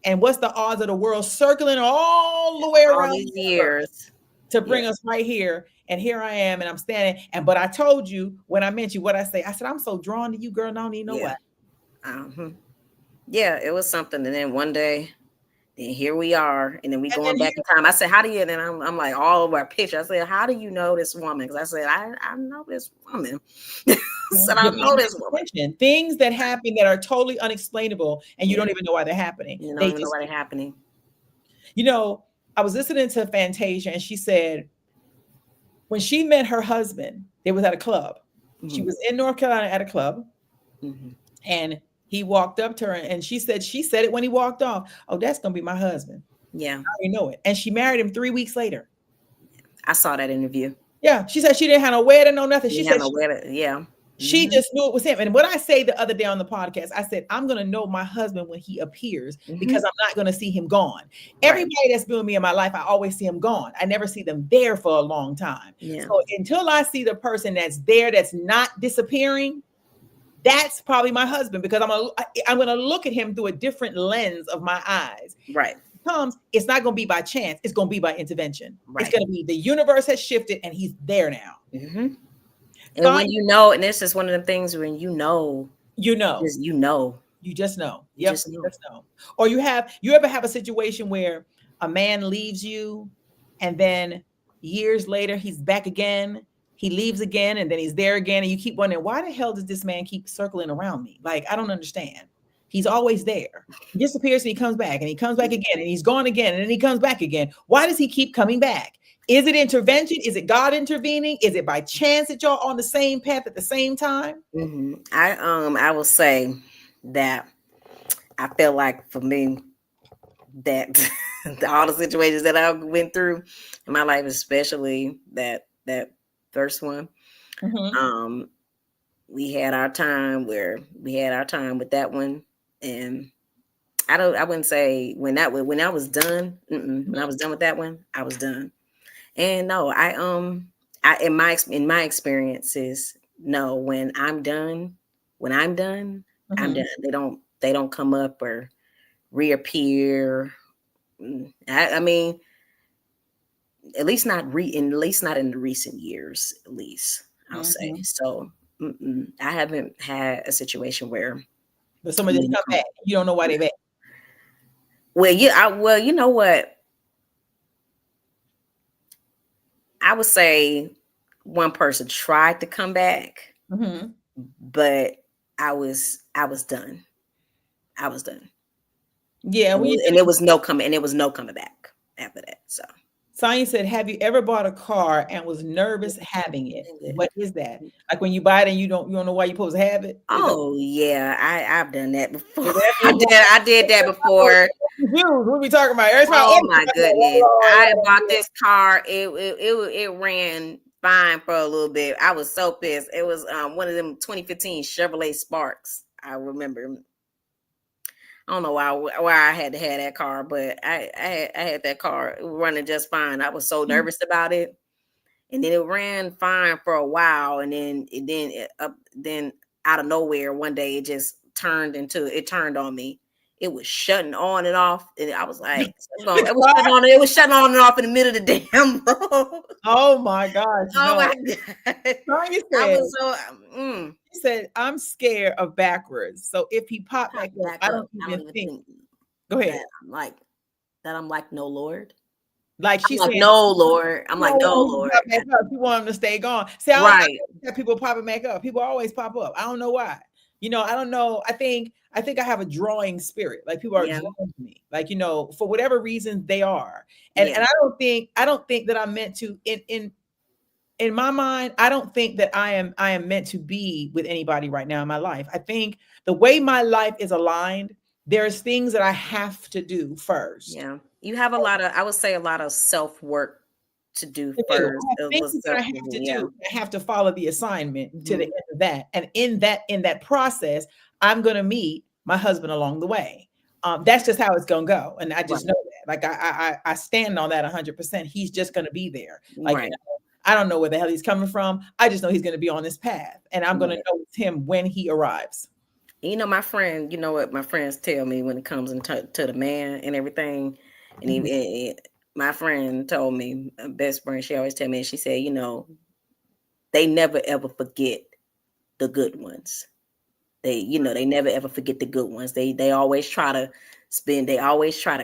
[SPEAKER 6] And what's the odds of the world circling all the way around
[SPEAKER 7] these years
[SPEAKER 6] to bring us right here? And here I am, and I'm standing. But I told you when I met you, what I said, "I'm so drawn to you, girl, and I don't even know why."
[SPEAKER 7] Yeah, it was something. And then one day, and here we are, and then we going back in time. I said, "How do you?" And then I'm like all over our picture. I said, "How do you know this woman?" Because I said, I know this woman. Said, I know this woman.
[SPEAKER 6] Things that happen that are totally unexplainable, and you don't even know why they're happening.
[SPEAKER 7] You don't even know why they're happening.
[SPEAKER 6] You know, I was listening to Fantasia, and she said when she met her husband, they was at a club. She was in North Carolina at a club, and he walked up to her and she said it when he walked off. "Oh, that's going to be my husband."
[SPEAKER 7] Yeah.
[SPEAKER 6] I already know it. And she married him 3 weeks later.
[SPEAKER 7] I saw that interview.
[SPEAKER 6] Yeah. She said she didn't have no wedding, no nothing. She said she just knew it was him. And what I say the other day on the podcast, I said, I'm going to know my husband when he appears because I'm not going to see him gone. Everybody that's been with me in my life, I always see him gone. I never see them there for a long time. Yeah. So until I see the person that's there, that's not disappearing, that's probably my husband, because I'm gonna look at him through a different lens of my eyes.
[SPEAKER 7] Right.
[SPEAKER 6] It's not gonna be by chance. It's gonna be by intervention. Right. It's gonna be the universe has shifted and he's there now.
[SPEAKER 7] And when you know, and this is one of the things when you just know.
[SPEAKER 6] Or you ever have a situation where a man leaves you and then years later he's back again. He leaves again and then he's there again. And you keep wondering, why the hell does this man keep circling around me? Like, I don't understand. He's always there. He disappears and he comes back and he comes back again and he's gone again and then he comes back again. Why does he keep coming back? Is it intervention? Is it God intervening? Is it by chance that y'all on the same path at the same time?
[SPEAKER 7] I will say that I feel like for me, that all the situations that I went through in my life, especially that first one. We had our time with that one, and I wouldn't say when I was done. When I was done with that one, I was done. And no, I in my experiences, no, when I'm done, I'm done. They don't come up or reappear. I mean, at least not in the recent years, at least I'll say. So I haven't had a situation where
[SPEAKER 6] somebody just come back. You don't know why they back.
[SPEAKER 7] Well, yeah, you know what? I would say one person tried to come back, but I was done. I was done.
[SPEAKER 6] Yeah,
[SPEAKER 7] and it was no coming back after that. So
[SPEAKER 6] Sonya said, have you ever bought a car and was nervous having it? What is that? Like when you buy it and you don't know why you're supposed to have it?
[SPEAKER 7] Yeah, I've done that before. I did that before.
[SPEAKER 6] What are we talking about?
[SPEAKER 7] Oh my goodness. I bought this car. It ran fine for a little bit. I was so pissed. It was one of them 2015 Chevrolet Sparks. I remember. I don't know why I had to have that car, but I had that car. It was running just fine. I was so nervous about it, and then it ran fine for a while, and then out of nowhere one day it just turned on me. It was shutting on and off, and I was like, it was shutting on and off in the middle of the damn road.
[SPEAKER 6] Oh my gosh!
[SPEAKER 7] Oh my god!
[SPEAKER 6] He said, I'm scared of backwards. So if he popped back up, I don't even think. Go ahead.
[SPEAKER 7] I'm like, no, Lord.
[SPEAKER 6] Like she's
[SPEAKER 7] like, no, Lord. I'm like, no, Lord.
[SPEAKER 6] You want him to stay gone. See, I don't have people popping back up. People always pop up. I don't know why. I don't know. I think I have a drawing spirit. Like people are drawing to me. Like, for whatever reason they are. And I don't think that I'm meant to in my mind, I don't think that I am meant to be with anybody right now in my life. I think the way my life is aligned, there's things that I have to do first.
[SPEAKER 7] Yeah. You have a lot of self-work to do first.
[SPEAKER 6] Things that I have to do. I have to follow the assignment to the end of that. And in that process, I'm going to meet my husband along the way. That's just how it's going to go. And I just know that. Like I stand on that 100%. He's just going to be there. Like, I don't know where the hell he's coming from. I just know he's going to be on this path, and I'm going to know it's him when he arrives.
[SPEAKER 7] My friend, what my friends tell me when it comes to the man and everything. And my friend told me, best friend, she always tell me, and she said, they never ever forget the good ones. They never ever forget the good ones. They always try to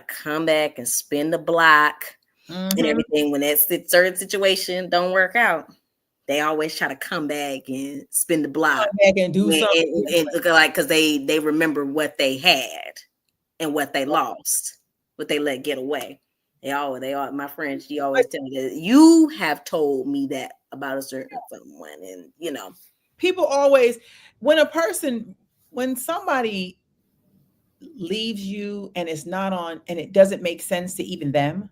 [SPEAKER 7] come back and spin the block. And everything when that certain situation don't work out, they always try to come back and spin the block,
[SPEAKER 6] come back and do something,
[SPEAKER 7] and look like because they remember what they had and what they lost, what they let get away. They all. My friend, she always tell me that you have told me that about a certain someone, and
[SPEAKER 6] people always when somebody leaves you and it's not on and it doesn't make sense to even them.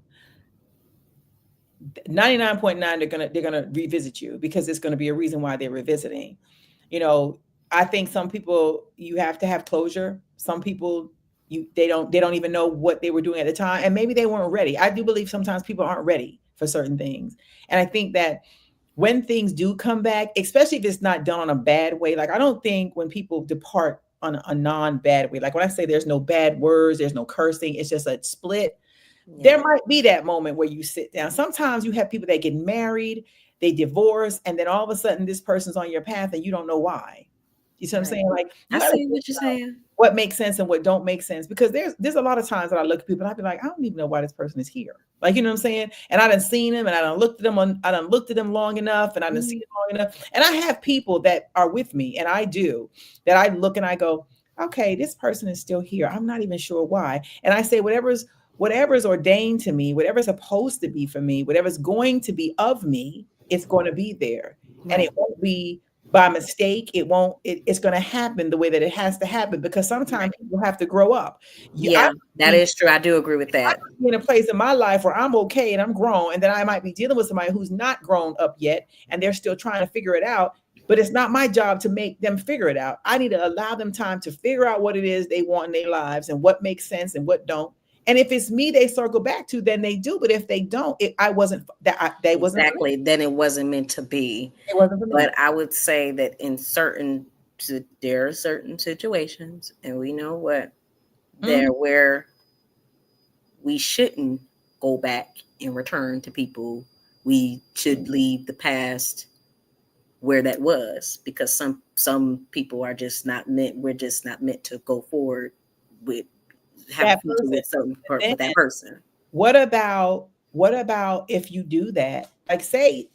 [SPEAKER 6] 99.9 they're gonna revisit you because it's gonna be a reason why they're revisiting. I think some people you have to have closure. Some people they don't even know what they were doing at the time, and maybe they weren't ready. I do believe sometimes people aren't ready for certain things, and I think that when things do come back, especially if it's not done on a bad way, like I don't think when people depart on a non-bad way, like when I say there's no bad words, there's no cursing, it's just a split. There might be that moment where you sit down. Sometimes you have people that get married, they divorce, and then all of a sudden this person's on your path and you don't know why. You see what I'm saying? Like,
[SPEAKER 7] I see what you're saying.
[SPEAKER 6] What makes sense and what don't make sense. Because there's a lot of times that I look at people and I'd be like, I don't even know why this person is here. Like, you know what I'm saying? And I done seen him and I done looked at them long enough and I done seen him long enough. And I have people that are with me and I look and I go, okay, this person is still here. I'm not even sure why. And I say, whatever's ordained to me, whatever's supposed to be for me, whatever's going to be of me, it's going to be there. Right. And it won't be by mistake. It won't, it's going to happen the way that it has to happen, because sometimes people have to grow up.
[SPEAKER 7] Yeah, that is true. I do agree with that.
[SPEAKER 6] I'm in a place in my life where I'm okay and I'm grown, and then I might be dealing with somebody who's not grown up yet and they're still trying to figure it out. But it's not my job to make them figure it out. I need to allow them time to figure out what it is they want in their lives and what makes sense and what don't. And if it's me they circle back to, then they do. But if they don't, wasn't
[SPEAKER 7] exactly. Then it wasn't meant to be.
[SPEAKER 6] It wasn't for me.
[SPEAKER 7] But I would say that there are certain situations, and we know what there where we shouldn't go back and return to people. We should leave the past where that was, because some people are just not meant. We're just not meant to go forward with having with that person.
[SPEAKER 6] What about if you do that? Like, say,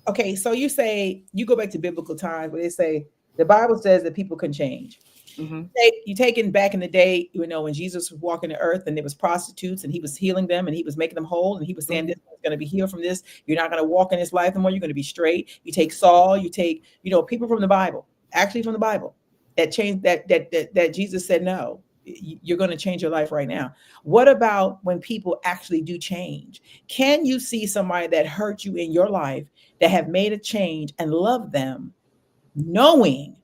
[SPEAKER 6] okay, so you say you go back to biblical times where they say the Bible says that people can change. You take in back in the day, when Jesus was walking the earth and there was prostitutes and he was healing them and he was making them whole and he was saying this is going to be healed from this. You're not going to walk in this life anymore. You're going to be straight. You take Saul, you take, people from the Bible, actually from the Bible that changed that Jesus said, no, you're going to change your life right now. What about when people actually do change? Can you see somebody that hurt you in your life that have made a change and love them, knowing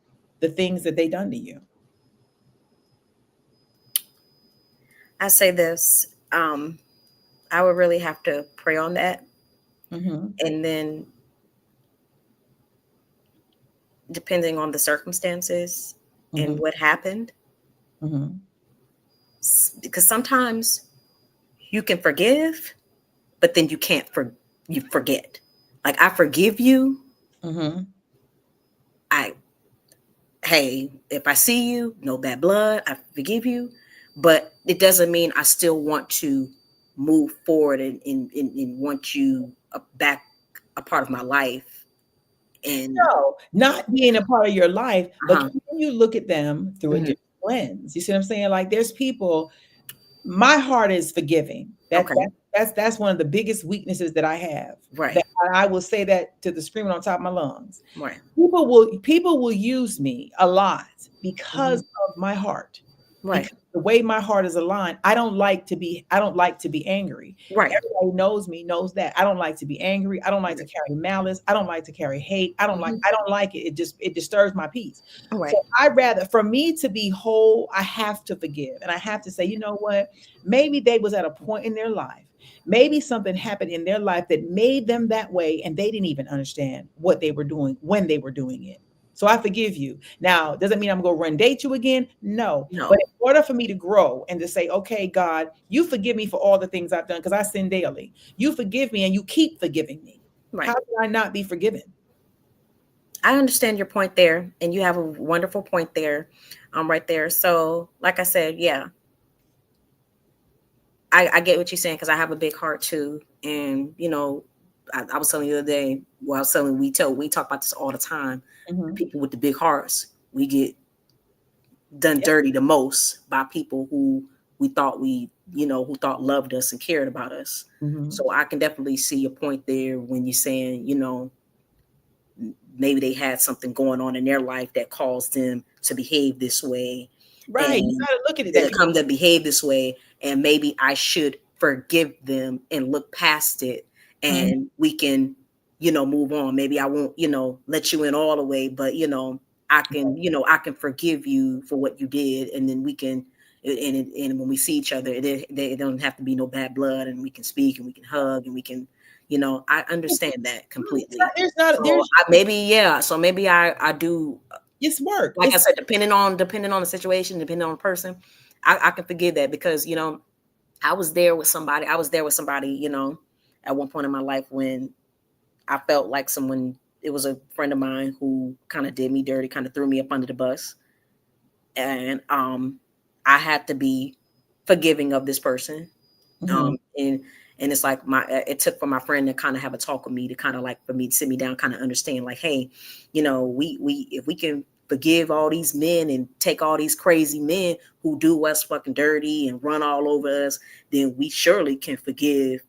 [SPEAKER 6] the things that they done to you?
[SPEAKER 7] I say this, I would really have to pray on that. And then depending on the circumstances and what happened, because sometimes you can forgive, but then you can't you forget. Like, I forgive you. Hey, if I see you, no bad blood, I forgive you. But it doesn't mean I still want to move forward and want you back a part of my life. And
[SPEAKER 6] no, not being a part of your life, but can you look at them through a different lens? You see what I'm saying? Like, there's people, my heart is forgiving. That's one of the biggest weaknesses that I have.
[SPEAKER 7] Right.
[SPEAKER 6] That I will say that to the screaming on top of my lungs.
[SPEAKER 7] Right.
[SPEAKER 6] People will use me a lot because of my heart.
[SPEAKER 7] Right.
[SPEAKER 6] Because the way my heart is aligned, I don't like to be angry.
[SPEAKER 7] Right.
[SPEAKER 6] Everybody knows me, knows that. I don't like to be angry. I don't like to carry malice. I don't like to carry hate. I don't like it. It disturbs my peace.
[SPEAKER 7] Right.
[SPEAKER 6] So I'd rather, for me to be whole, I have to forgive. And I have to say, you know what? Maybe they was at a point in their life. Maybe something happened in their life that made them that way, and they didn't even understand what they were doing when they were doing it. So I forgive you. Now, doesn't mean I'm going to run date you again. No. But in order for me to grow and to say, okay, God, you forgive me for all the things I've done, because I sin daily. You forgive me and you keep forgiving me. Right. How can I not be forgiven?
[SPEAKER 7] I understand your point there, and you have a wonderful point there, right there. So, like I said, yeah, I get what you're saying, because I have a big heart too, and I was telling you the other day. Well, I was telling we talk about this all the time. People with the big hearts, we get done dirty the most by people who we thought who thought loved us and cared about us. So I can definitely see your point there when you're saying, maybe they had something going on in their life that caused them to behave this way.
[SPEAKER 6] Right. You gotta look at it. That
[SPEAKER 7] come to behave this way, and maybe I should forgive them and look past it, and we can, move on. Maybe I won't, let you in all the way, but I can forgive you for what you did, and then we can, and when we see each other, it don't have to be no bad blood, and we can speak and we can hug and we can, I understand that completely. So maybe I do.
[SPEAKER 6] It's work.
[SPEAKER 7] Like I said, depending on the situation, depending on the person, I can forgive that, because I was there with somebody. At one point in my life when I felt like it was a friend of mine who kind of did me dirty, kind of threw me up under the bus. And I had to be forgiving of this person. And it's like it took for my friend to kind of have a talk with me, to kind of like for me to sit me down, kind of understand like, hey, if we can forgive all these men and take all these crazy men who do us fucking dirty and run all over us, then we surely can forgive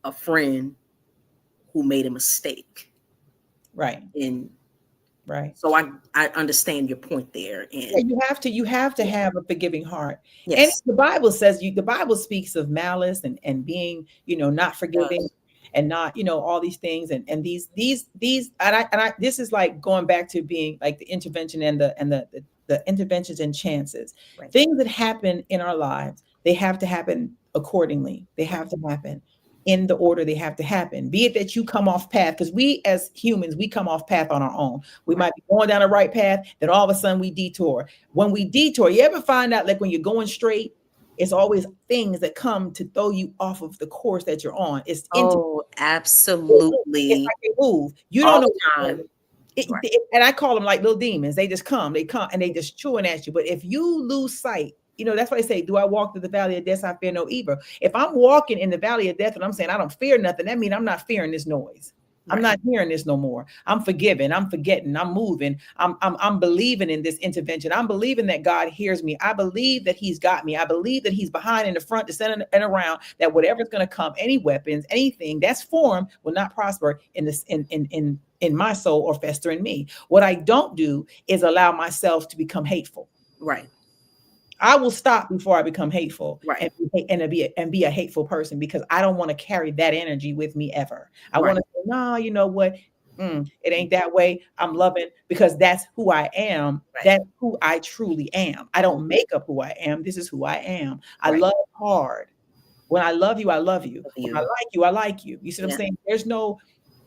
[SPEAKER 7] a friend who made a mistake.
[SPEAKER 6] Right.
[SPEAKER 7] And
[SPEAKER 6] Right.
[SPEAKER 7] So I understand your point there.
[SPEAKER 6] Yeah,
[SPEAKER 7] And
[SPEAKER 6] you have to have a forgiving heart. And
[SPEAKER 7] yes,
[SPEAKER 6] the Bible says the Bible speaks of malice and being, not forgiving
[SPEAKER 7] does.
[SPEAKER 6] and not, all these things and these and I this is like going back to being like the intervention and the interventions and chances.
[SPEAKER 7] Right.
[SPEAKER 6] Things that happen in our lives, they have to happen accordingly. They have to happen in the order they have to happen. Be it that you come off path, because we as humans, we come off path on our own. We might be going down the right path, then all of a sudden we detour. When we detour, you ever find out like when you're going straight, it's always things that come to throw you off of the course that you're on. It's
[SPEAKER 7] Oh,
[SPEAKER 6] it's
[SPEAKER 7] absolutely.
[SPEAKER 6] like they move. You
[SPEAKER 7] All
[SPEAKER 6] don't know.
[SPEAKER 7] the time. Right.
[SPEAKER 6] And I call them like little demons. They come and they just chewing at you. But if you lose sight, that's why they say, do I walk through the valley of death? I fear no evil. If I'm walking in the valley of death and I'm saying I don't fear nothing, that means I'm not fearing this noise.
[SPEAKER 7] Right.
[SPEAKER 6] I'm not hearing this no more. I'm forgiving. I'm forgetting. I'm moving. I'm believing in this intervention. I'm believing that God hears me. I believe that He's got me. I believe that He's behind, in the front, the center, and around. That whatever's going to come, any weapons, anything that's formed, will not prosper in this in my soul or fester in me. What I don't do is allow myself to become hateful.
[SPEAKER 7] Right.
[SPEAKER 6] I will stop before I become hateful,
[SPEAKER 7] Right.
[SPEAKER 6] and be a hateful person, because I don't want to carry that energy with me ever. I
[SPEAKER 7] Right.
[SPEAKER 6] want to say, no, you know what? It ain't that way. I'm loving, because that's who I am.
[SPEAKER 7] Right.
[SPEAKER 6] That's who I truly am. I don't make up who I am. This is who I am. I
[SPEAKER 7] Right.
[SPEAKER 6] love hard. When I love you, I love you.
[SPEAKER 7] Love
[SPEAKER 6] When
[SPEAKER 7] you.
[SPEAKER 6] I like you, I like you. You see what
[SPEAKER 7] Yeah.
[SPEAKER 6] I'm saying? There's no,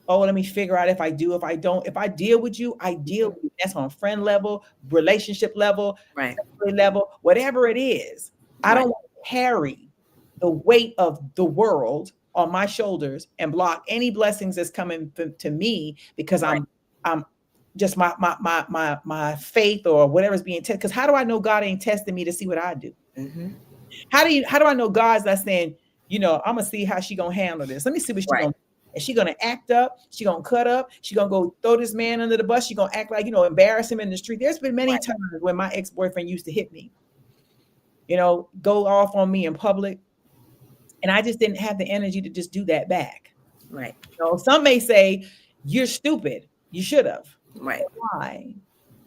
[SPEAKER 6] oh, let me figure out if I do, if I don't. If I deal with you, I deal with you. That's on friend level, relationship level,
[SPEAKER 7] Right.
[SPEAKER 6] family level, whatever it is. I don't want to carry the weight of the world on my shoulders and block any blessings that's coming to me, because
[SPEAKER 7] Right.
[SPEAKER 6] I'm just my faith or whatever's being tested. Because how do I know God ain't testing me to see what I do?
[SPEAKER 7] Mm-hmm.
[SPEAKER 6] How do I know God's not saying, I'm gonna see how she gonna handle this? Let me see what she
[SPEAKER 7] Right.
[SPEAKER 6] gonna. Is she gonna act up? She gonna cut up? She gonna go throw this man under the bus? She gonna act like, embarrass him in the street? There's been many
[SPEAKER 7] Right.
[SPEAKER 6] times when my ex-boyfriend used to hit me, go off on me in public, and I just didn't have the energy to just do that back.
[SPEAKER 7] Right.
[SPEAKER 6] Some may say, you're stupid. You should have.
[SPEAKER 7] Right.
[SPEAKER 6] Why?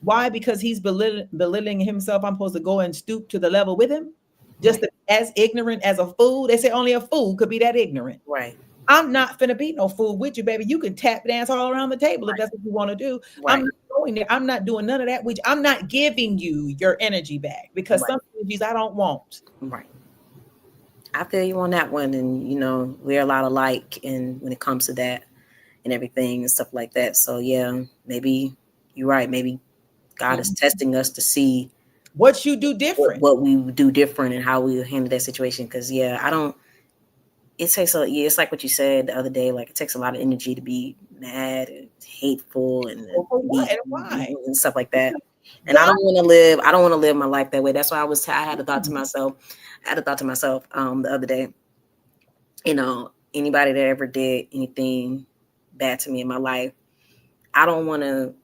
[SPEAKER 6] Why? Because he's belittling himself. I'm supposed to go and stoop to the level with him, just as ignorant as a fool. They say only a fool could be that ignorant.
[SPEAKER 7] Right.
[SPEAKER 6] I'm not finna be no fool with you, baby. You can tap dance all around the table if that's what you want to do.
[SPEAKER 7] Right.
[SPEAKER 6] I'm not going there. I'm not doing none of that with you. I'm not giving you your energy back, because
[SPEAKER 7] Right.
[SPEAKER 6] some energies I don't want.
[SPEAKER 7] Right. I feel you on that one. And, we're a lot alike when it comes to that and everything and stuff like that. So, yeah, maybe you're right. Maybe God is testing us to see
[SPEAKER 6] What you do different.
[SPEAKER 7] what we do different and how we handle that situation. Because, it takes it's like what you said the other day. Like, it takes a lot of energy to be mad and hateful and
[SPEAKER 6] Why?
[SPEAKER 7] and stuff like that. And I don't want to live my life that way. That's why I had a thought to myself. The other day, anybody that ever did anything bad to me in my life, I don't want to,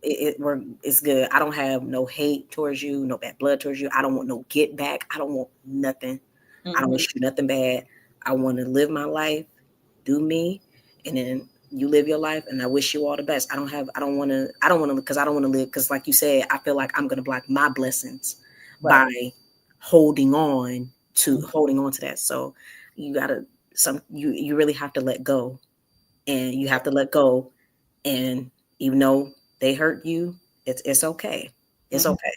[SPEAKER 7] it's good. I don't have no hate towards you, no bad blood towards you. I don't want no get back. I don't want nothing. I don't wish you nothing bad. I want to live my life, do me, and then you live your life, and I wish you all the best. I don't want to live, because like you said, I feel like I'm going to block my blessings by holding on to that. So you you really have to let go, and you have to let go. And even though they hurt you, it's okay. It's okay.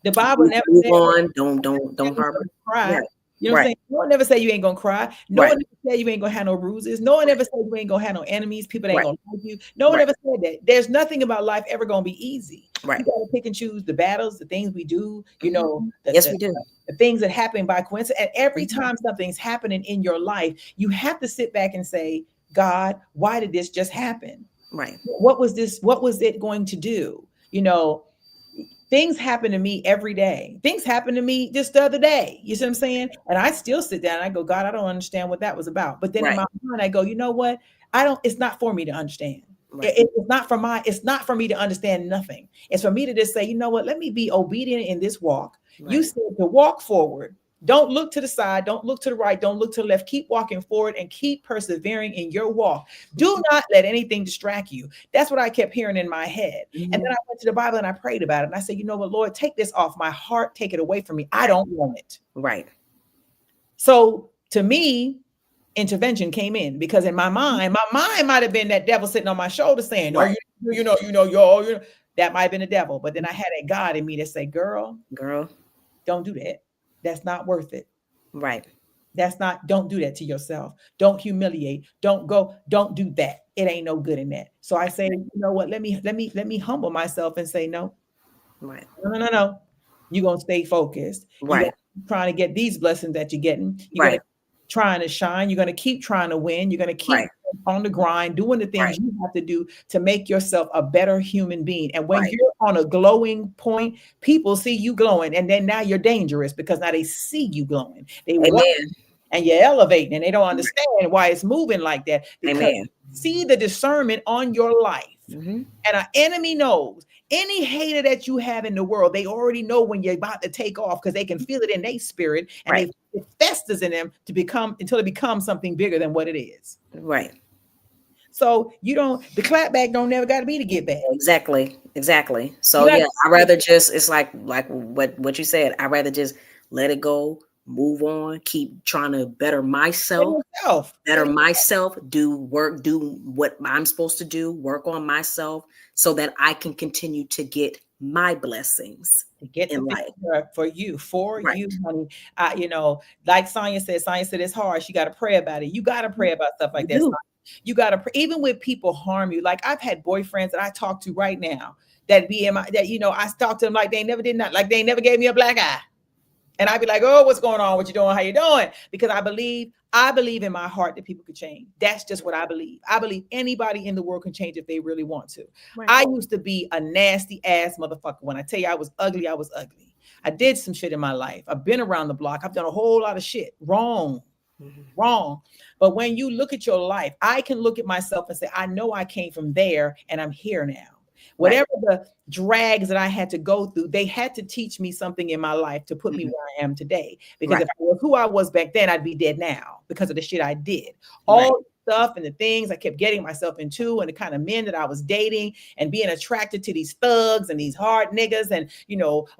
[SPEAKER 6] The Bible never
[SPEAKER 7] move
[SPEAKER 6] said
[SPEAKER 7] on. Don't harbor.
[SPEAKER 6] Cry.
[SPEAKER 7] Yeah.
[SPEAKER 6] You know what I'm saying? No one never said you ain't gonna cry. No
[SPEAKER 7] Right.
[SPEAKER 6] one ever said you ain't gonna have no bruises. No one ever said you ain't gonna have no enemies. People that ain't
[SPEAKER 7] Right.
[SPEAKER 6] gonna like you. No one
[SPEAKER 7] Right.
[SPEAKER 6] ever said that. There's nothing about life ever gonna be easy.
[SPEAKER 7] Right.
[SPEAKER 6] You gotta pick and choose the battles, the things we do.
[SPEAKER 7] Yes, we do.
[SPEAKER 6] The things that happen by coincidence. And every time something's happening in your life, you have to sit back and say, God, why did this just happen?
[SPEAKER 7] Right.
[SPEAKER 6] What was this? What was it going to do? Things happen to me every day. Things happen to me just the other day. You see what I'm saying? And I still sit down and I go, God, I don't understand what that was about. But then in my mind, I go, you know what? It's not for me to understand.
[SPEAKER 7] Right.
[SPEAKER 6] It's not for me to understand nothing. It's for me to just say, you know what? Let me be obedient in this walk.
[SPEAKER 7] Right.
[SPEAKER 6] You said to walk forward. Don't look to the side. Don't look to the right. Don't look to the left. Keep walking forward and keep persevering in your walk. Do not let anything distract you. That's what I kept hearing in my head. And then I went to the Bible and I prayed about it. And I said, you know what, Lord, take this off my heart. Take it away from me. I don't want it.
[SPEAKER 7] Right.
[SPEAKER 6] So to me, intervention came in because in my mind might have been that devil sitting on my shoulder saying,
[SPEAKER 7] Right.
[SPEAKER 6] "Oh, you know, that might have been the devil." But then I had a God in me that said, girl, don't do that. That's not worth it.
[SPEAKER 7] Right.
[SPEAKER 6] Don't do that to yourself. Don't humiliate. Don't do that. It ain't no good in that. So I say, you know what? Let me humble myself and say, no.
[SPEAKER 7] Right.
[SPEAKER 6] No. You're gonna stay focused.
[SPEAKER 7] Right.
[SPEAKER 6] You're trying to get these blessings that you're getting. You're
[SPEAKER 7] Right.
[SPEAKER 6] trying to shine. You're gonna keep trying to win. You're gonna keep on the grind, doing the things you have to do to make yourself a better human being. And when you're on a glowing point, people see you glowing, and then now you're dangerous because now they see you glowing. They watch and you're elevating, and they don't understand why it's moving like that. Because see the discernment on your life. And an enemy knows any hater that you have in the world, they already know when you're about to take off because they can feel it in their spirit, and it festers in them until it becomes something bigger than what it is.
[SPEAKER 7] Right.
[SPEAKER 6] So the clapback don't never got to be to get back.
[SPEAKER 7] Exactly. So I rather just, it's like what you said. I rather just let it go, move on, keep trying to better myself, do what I'm supposed to do, work on myself so that I can continue to get my blessings in life.
[SPEAKER 6] For you, honey. Like Sonia said it's hard. She got to pray about it. You got to pray about stuff like that. You got to pray, even when people harm you. Like I've had boyfriends that I talk to right now that I talk to them like they never did not, like they never gave me a black eye. And I'd be like, oh, what's going on? What you doing? How you doing? Because I believe in my heart that people could change. That's just what I believe. I believe anybody in the world can change if they really want to. Right. I used to be a nasty ass motherfucker. When I tell you I was ugly, I was ugly. I did some shit in my life. I've been around the block. I've done a whole lot of shit wrong. But when you look at your life, I can look at myself and say, I know I came from there and I'm here now. Whatever the drags that I had to go through, they had to teach me something in my life to put me where I am today. Because if I was who I was back then, I'd be dead now because of the shit I did. All the stuff and the things I kept getting myself into and the kind of men that I was dating and being attracted to these thugs and these hard niggas and,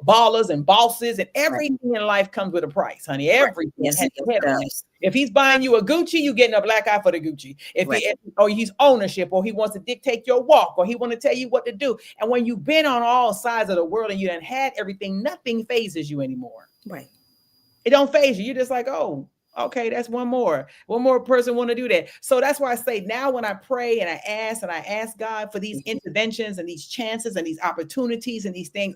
[SPEAKER 6] ballers and bosses and everything in life comes with a price, honey. Everything.
[SPEAKER 7] Yes,
[SPEAKER 6] if he's buying you a Gucci, you getting a black eye for the Gucci. Or he's ownership, or he wants to dictate your walk, or he want to tell you what to do. And when you've been on all sides of the world and you done had everything, nothing phases you anymore.
[SPEAKER 7] Right.
[SPEAKER 6] It don't phase you. You're just like, oh, okay, that's one more person want to do that. So that's why I say now when I pray and I ask God for these interventions and these chances and these opportunities and these things,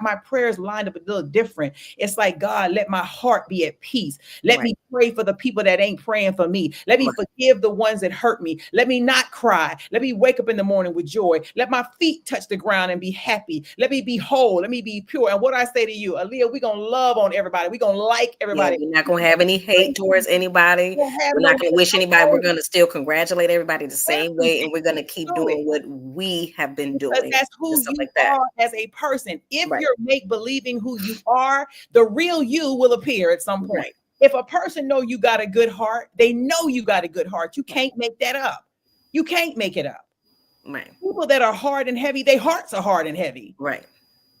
[SPEAKER 6] my prayers lined up a little different. It's like, God, let my heart be at peace. Let me pray for the people that ain't praying for me. Let me forgive the ones that hurt me. Let me not cry. Let me wake up in the morning with joy. Let my feet touch the ground and be happy. Let me be whole. Let me be pure. And what I say to you, Aaliyah, we're going to love on everybody. We're going to like everybody.
[SPEAKER 7] We're not going to have any hate towards anybody. We're not going to wish anybody. We're going to still congratulate everybody the same way, and we're going to keep doing what we have been doing.
[SPEAKER 6] That's who you are as a person. If you're make-believing who you are, the real you will appear at some point. If a person know you got a good heart, they know you got a good heart. You can't make that up. You can't make it up.
[SPEAKER 7] Right.
[SPEAKER 6] People that are hard and heavy, their hearts are hard and heavy.
[SPEAKER 7] Right.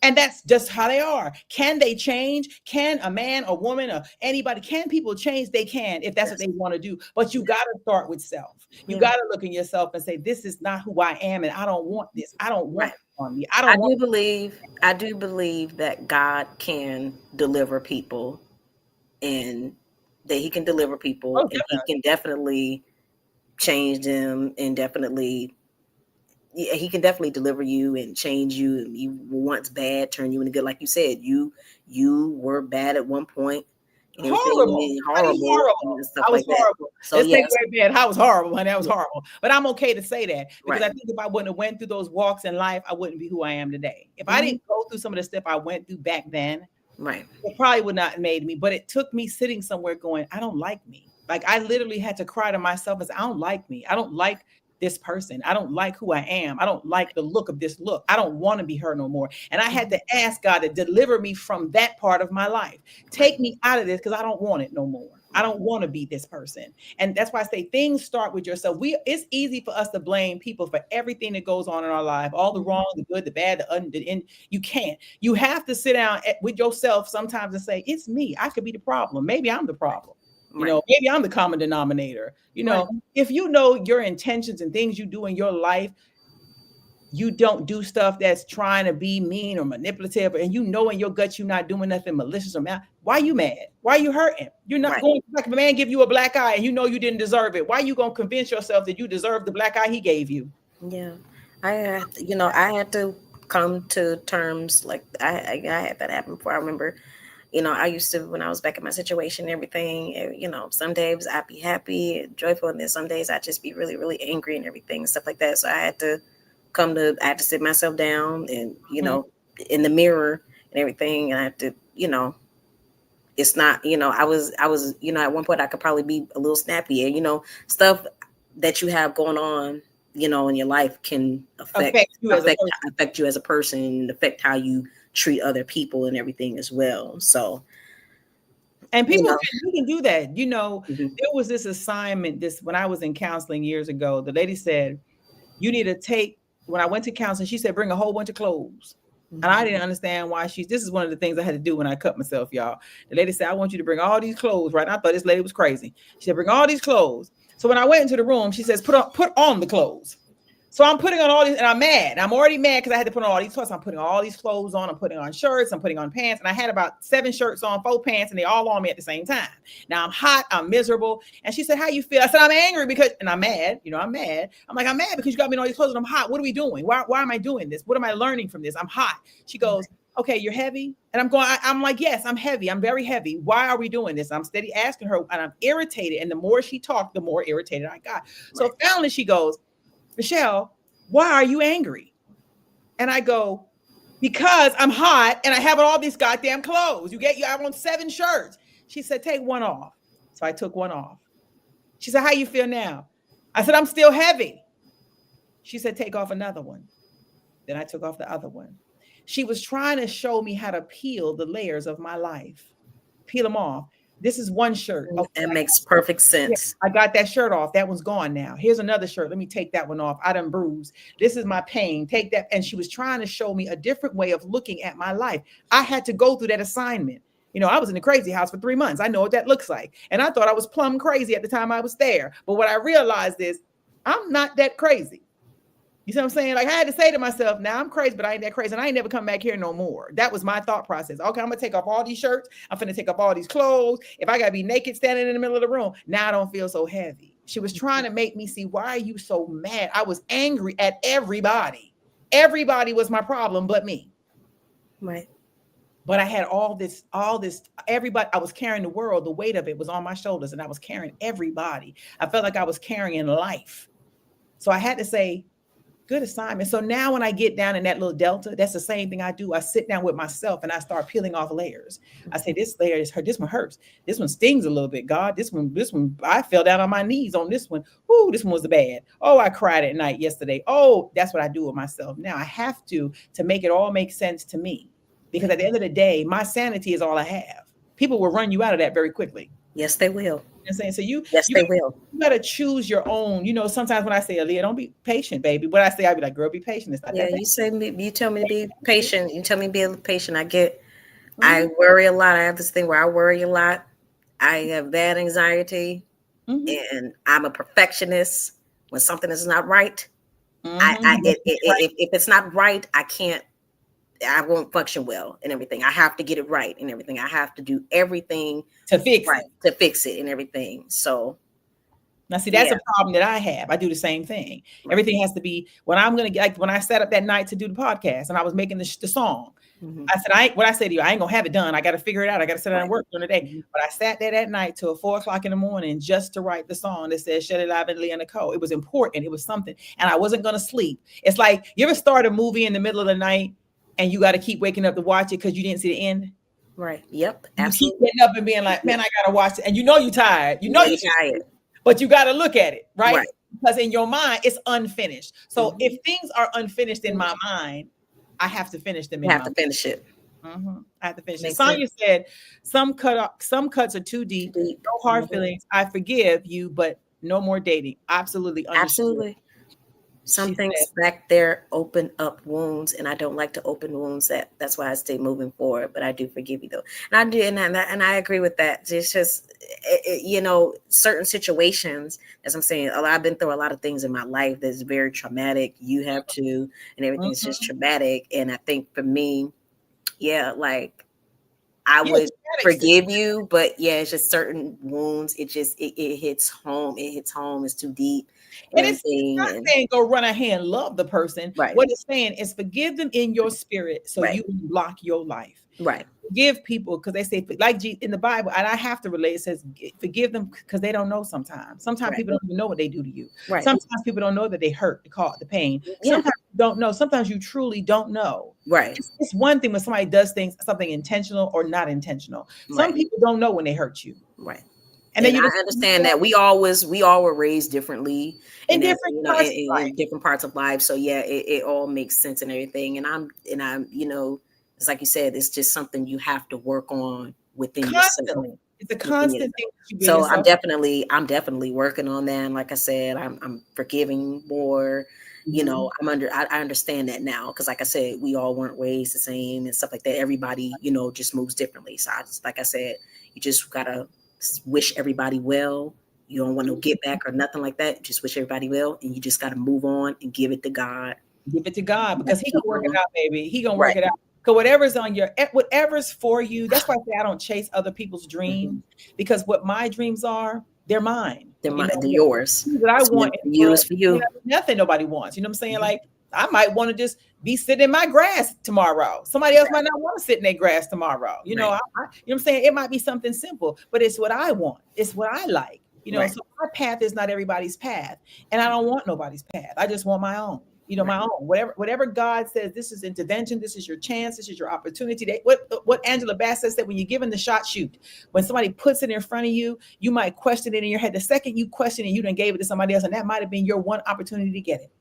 [SPEAKER 6] And that's just how they are. Can they change? Can a man, a woman, or anybody, can people change? They can, if that's what they want to do. But you got to start with self. You got to look in yourself and say, this is not who I am, and I don't want this. I don't want it on me. I do believe that God can deliver people, and that he can deliver people, and he can definitely change them, and he can definitely deliver you and change you. And you were once bad, turn you into good. Like you said, you were bad at one point. Horrible.
[SPEAKER 7] And stuff
[SPEAKER 6] I was
[SPEAKER 7] like
[SPEAKER 6] horrible.
[SPEAKER 7] That. So
[SPEAKER 6] bad. I was horrible, honey. I was horrible. But I'm okay to say that because I think if I wouldn't have went through those walks in life, I wouldn't be who I am today. If I didn't go through some of the stuff I went through back then, it probably would not have made me. But it took me sitting somewhere going, I don't like me. Like I literally had to cry to myself and say, I don't like me. I don't like this person. I don't like who I am. I don't like the look of this look. I don't want to be her no more. And I had to ask God to deliver me from that part of my life. Take me out of this because I don't want it no more. I don't want to be this person. And that's why I say things start with yourself. It's easy for us to blame people for everything that goes on in our life, all the wrong, the good, the bad, and you can't. You have to sit down with yourself sometimes and say, it's me. I could be the problem. Maybe I'm the problem. You know, maybe I'm the common denominator. You know, if you know your intentions and things you do in your life, you don't do stuff that's trying to be mean or manipulative, and you know in your gut you're not doing nothing malicious or mad. Why are you mad? Why are you hurting? You're not going, like if a man give you a black eye and you know you didn't deserve it. Why are you going to convince yourself that you deserve the black eye he gave you?
[SPEAKER 7] Yeah, I had to come to terms, like I had that happen before. I remember, I used to, when I was back in my situation and everything, some days I'd be happy and joyful, and then some days I'd just be really, really angry and everything and stuff like that. So I had to sit myself down and, in the mirror and everything. And I had to, it's not, I was, at one point I could probably be a little snappy, and, stuff that you have going on, in your life can affect you as a person, and affect how you treat other people and everything as well. So, and
[SPEAKER 6] people can do that. There was this assignment, when I was in counseling years ago, the lady said, you need to take, when I went to counseling, she said, bring a whole bunch of clothes. And I didn't understand why this is one of the things I had to do when I cut myself, y'all. The lady said, I want you to bring all these clothes, right? And I thought this lady was crazy. She said, bring all these clothes. So when I went into the room, she says, put on the clothes. So I'm putting on all these, and I'm mad. I'm already mad because I had to put on all these clothes. I'm putting all these clothes on. I'm putting on shirts. I'm putting on pants. And I had about 7 shirts on, 4 pants, and they all on me at the same time. Now I'm hot. I'm miserable. And she said, how you feel? I said, I'm angry and I'm mad. I'm mad. I'm like, I'm mad because you got me in all these clothes and I'm hot. What are we doing? Why am I doing this? What am I learning from this? I'm hot. She goes, okay, you're heavy. And I'm like, yes, I'm heavy. I'm very heavy. Why are we doing this? I'm steady asking her, and I'm irritated. And the more she talked, the more irritated I got. So finally she goes, Michelle, why are you angry? And I go, because I'm hot and I have all these goddamn clothes. I want 7 shirts. She said, take one off. So I took one off. She said, how you feel now? I said, I'm still heavy. She said, take off another one. Then I took off the other one. She was trying to show me how to peel the layers of my life, peel them off. This is one shirt.
[SPEAKER 7] Okay. That makes perfect sense.
[SPEAKER 6] I got that shirt off. That one's gone now. Here's another shirt. Let me take that one off. I done bruised. This is my pain. Take that. And she was trying to show me a different way of looking at my life. I had to go through that assignment. I was in the crazy house for 3 months. I know what that looks like. And I thought I was plumb crazy at the time I was there. But what I realized is I'm not that crazy. You see what I'm saying? Like I had to say to myself, now I'm crazy, but I ain't that crazy. And I ain't never come back here no more. That was my thought process. Okay, I'm going to take off all these shirts. I'm going to take off all these clothes. If I got to be naked standing in the middle of the room, now I don't feel so heavy. She was trying to make me see, why are you so mad? I was angry at everybody. Everybody was my problem but me.
[SPEAKER 7] Right.
[SPEAKER 6] But I had all this, everybody, I was carrying the world. The weight of it was on my shoulders, and I was carrying everybody. I felt like I was carrying life. So I had to say, good assignment. So now when I get down in that little delta, that's the same thing I do. I sit down with myself and I start peeling off layers. I say, this layer is hurt. This one hurts. This one stings a little bit. God, this one, I fell down on my knees on this one. Ooh, this one was bad. Oh, I cried at night yesterday. Oh, that's what I do with myself. Now I have to make it all make sense to me, because at the end of the day, my sanity is all I have. People will run you out of that very quickly.
[SPEAKER 7] Yes, they will.
[SPEAKER 6] I'm saying, so
[SPEAKER 7] they will.
[SPEAKER 6] You got to choose your own. Sometimes when I say, Aaliyah, don't be patient, baby. What I say, I'll be like, girl, be patient. It's not that
[SPEAKER 7] you tell me to be patient. You tell me to be patient. I worry a lot. I have this thing where I worry a lot. I have bad anxiety, and I'm a perfectionist. When something is not right, if it's not right, I won't function well and everything. I have to get it right and everything. I have to do everything
[SPEAKER 6] to fix
[SPEAKER 7] it and everything. So
[SPEAKER 6] now, see, that's a problem that I have. I do the same thing. Right. Everything has to be when I'm going to get, like when I sat up that night to do the podcast and I was making the song. I said, what I said to you, I ain't gonna have it done. I got to figure it out. I got to sit down and work during the day. But I sat there that night till 4:00 in the morning just to write the song that says Shelly Lavin and Nicole. It was important. It was something. And I wasn't going to sleep. It's like, you ever start a movie in the middle of the night and you got to keep waking up to watch it because you didn't see the end?
[SPEAKER 7] Right. Yep.
[SPEAKER 6] Absolutely. You keep getting up and being like, man, I got to watch it. And you're tired. You're tired. But you got to look at it, right? because in your mind it's unfinished. So if things are unfinished in my mind, I have to finish them.
[SPEAKER 7] You have to finish it.
[SPEAKER 6] I have to finish it.
[SPEAKER 7] Makes
[SPEAKER 6] Sonia said, some cuts are too deep. No hard feelings. I forgive you, but no more dating. Absolutely. Understood.
[SPEAKER 7] Absolutely. Some things back there open up wounds, and I don't like to open wounds. That's why I stay moving forward. But I do forgive you though, and I do, and I agree with that. It's just you know, certain situations, as I'm saying, I've been through a lot of things in my life that's very traumatic. You have too, and everything's just traumatic. And I think for me, yeah, like I would forgive you, but yeah, it's just certain wounds. It hits home. It hits home. It's too deep.
[SPEAKER 6] And it's not saying go run ahead and love the person.
[SPEAKER 7] Right.
[SPEAKER 6] What it's saying is forgive them in your spirit so you can block your life.
[SPEAKER 7] Right.
[SPEAKER 6] Forgive people because they say, like in the Bible, and I have to relate, it says forgive them because they don't know sometimes. Sometimes people don't even know what they do to you. Right. Sometimes people don't know that they hurt, the pain. Yeah. Sometimes you don't know. Sometimes you truly don't know. Right. It's one thing when somebody does something intentional or not intentional. Some people don't know when they hurt you.
[SPEAKER 7] Right. And then I understand that we all were raised differently in different parts of life. So yeah, it all makes sense and everything. And I'm, you know, it's like you said, it's just something you have to work on within yourself.
[SPEAKER 6] It's a constant thing.
[SPEAKER 7] So I'm definitely working on that. And like I said, I'm forgiving more. You know, I understand that now because, like I said, we all weren't raised the same and stuff like that. Everybody, you know, just moves differently. So like I said, you just gotta wish everybody well. You don't want no get back or nothing like that. Just wish everybody well, and you just got to move on and give it to God.
[SPEAKER 6] Give it to God because He gonna work it out, baby. He gonna work it out. Because whatever's for you. That's why I say I don't chase other people's dreams because what my dreams are, they're mine.
[SPEAKER 7] They're mine. They're yours.
[SPEAKER 6] What I want
[SPEAKER 7] is for you.
[SPEAKER 6] Nothing nobody wants. You know what I'm saying? Like I might want to just be sitting in my grass tomorrow. Somebody else might not want to sit in their grass tomorrow. You know, you know what I'm saying? It might be something simple, but it's what I want. It's what I like. You know, so my path is not everybody's path, and I don't want nobody's path. I just want my own. You know, my own. Whatever God says, this is intervention. This is your chance. This is your opportunity. What Angela Bassett said: when you're given the shot, shoot. When somebody puts it in front of you, you might question it in your head. The second you question it, you done gave it to somebody else, and that might have been your one opportunity to get it.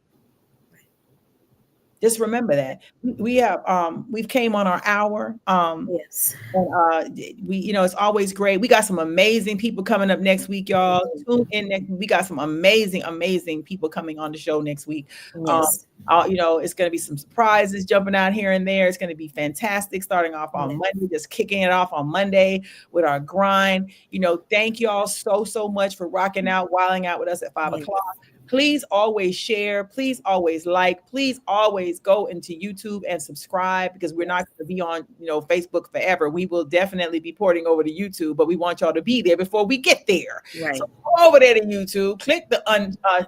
[SPEAKER 6] Just remember that we've came on our hour.
[SPEAKER 7] Yes.
[SPEAKER 6] And you know, it's always great. We got some amazing people coming up next week, y'all. Tune in next. We got some amazing people coming on the show next week. Yes. You know, it's going to be some surprises jumping out here and there. It's going to be fantastic. Starting off on Monday, just kicking it off on Monday with our grind. You know, thank y'all so much for rocking out, wilding out with us at 5 o'clock. Please always share. Please always like. Please always go into YouTube and subscribe because we're not going to be on, you know, Facebook forever. We will definitely be porting over to YouTube, but we want y'all to be there before we get there. Right. So go over there to YouTube, click the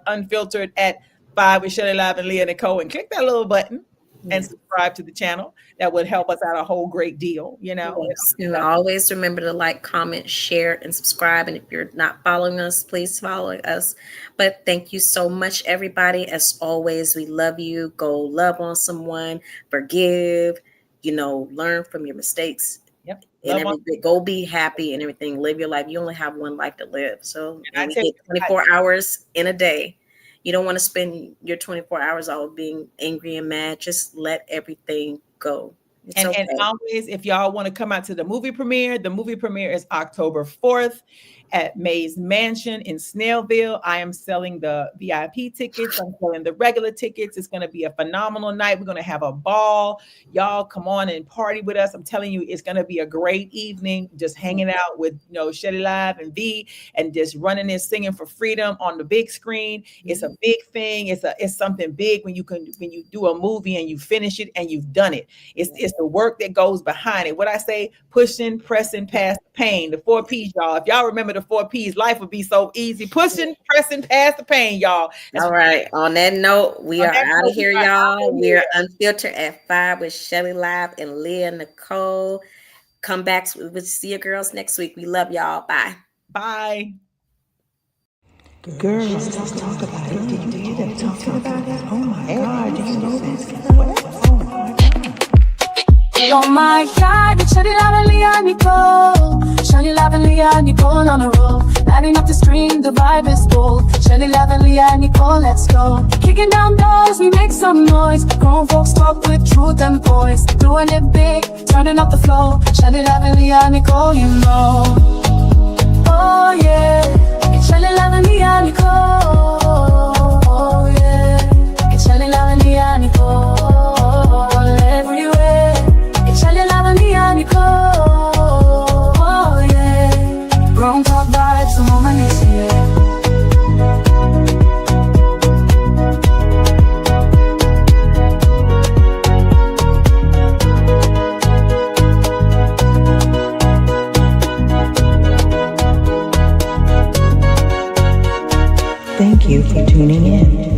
[SPEAKER 6] unfiltered at 5 with Shelly Live and Leah Nicole, and click that little button and subscribe to the channel. That would help us out a whole great deal, you know.
[SPEAKER 7] Yes. And always remember to like, comment, share, and subscribe. And if you're not following us, please follow us. But thank you so much, everybody. As always, we love you. Go love on someone, forgive, you know, learn from your mistakes.
[SPEAKER 6] Yep.
[SPEAKER 7] And everything. Go be happy and everything. Live your life. You only have one life to live. So we get 24 hours in a day. You don't want to spend your 24 hours all being angry and mad. Just let everything go.
[SPEAKER 6] And always, if y'all want to come out to the movie premiere is October 4th at Mays Mansion in Snellville. I am selling the VIP tickets. I'm selling the regular tickets. It's going to be a phenomenal night. We're going to have a ball. Y'all come on and party with us. I'm telling you, it's going to be a great evening. Just hanging out with, you know, Shelly Live and V, and just running and singing for freedom on the big screen. It's a big thing. It's something big when you do a movie and you finish it and you've done it. It's the work that goes behind it. What I say, pushing, pressing past the pain, the 4 P's, y'all. If y'all remember the 4 P's, life would be so easy. Pushing, pressing past the pain, y'all.
[SPEAKER 7] All right. On that note, we are out of here, y'all. We're unfiltered at 5 with Shelly Live and Leah Nicole. Come back with See Your Girls next week. We love y'all. Bye.
[SPEAKER 6] Bye.
[SPEAKER 1] Girls, let's talk about it. Did you hear them talking about it? Oh my God, do you know this? Oh my God.
[SPEAKER 2] Oh my God, it's Shelly Live and Leah Nicole. Shelly Live and Leah Nicole on a roll. Lighting up the screen, the vibe is bold. Shelly, Love, Leah, and Nicole, let's go. Kicking down doors, we make some noise. Grown folks talk with truth and voice. Doing it big, turning up the flow. Shelly, Love, Leah, and Nicole, you know. Oh yeah, it's Shelly, Love, Leah, and Nicole. Oh yeah, it's Shelly, Love, Leah, and Nicole. Everywhere, it's Shelly, Love, Leah, and Nicole. Oh yeah, grown talk vibes, the moment is here.
[SPEAKER 1] Thank you for tuning in.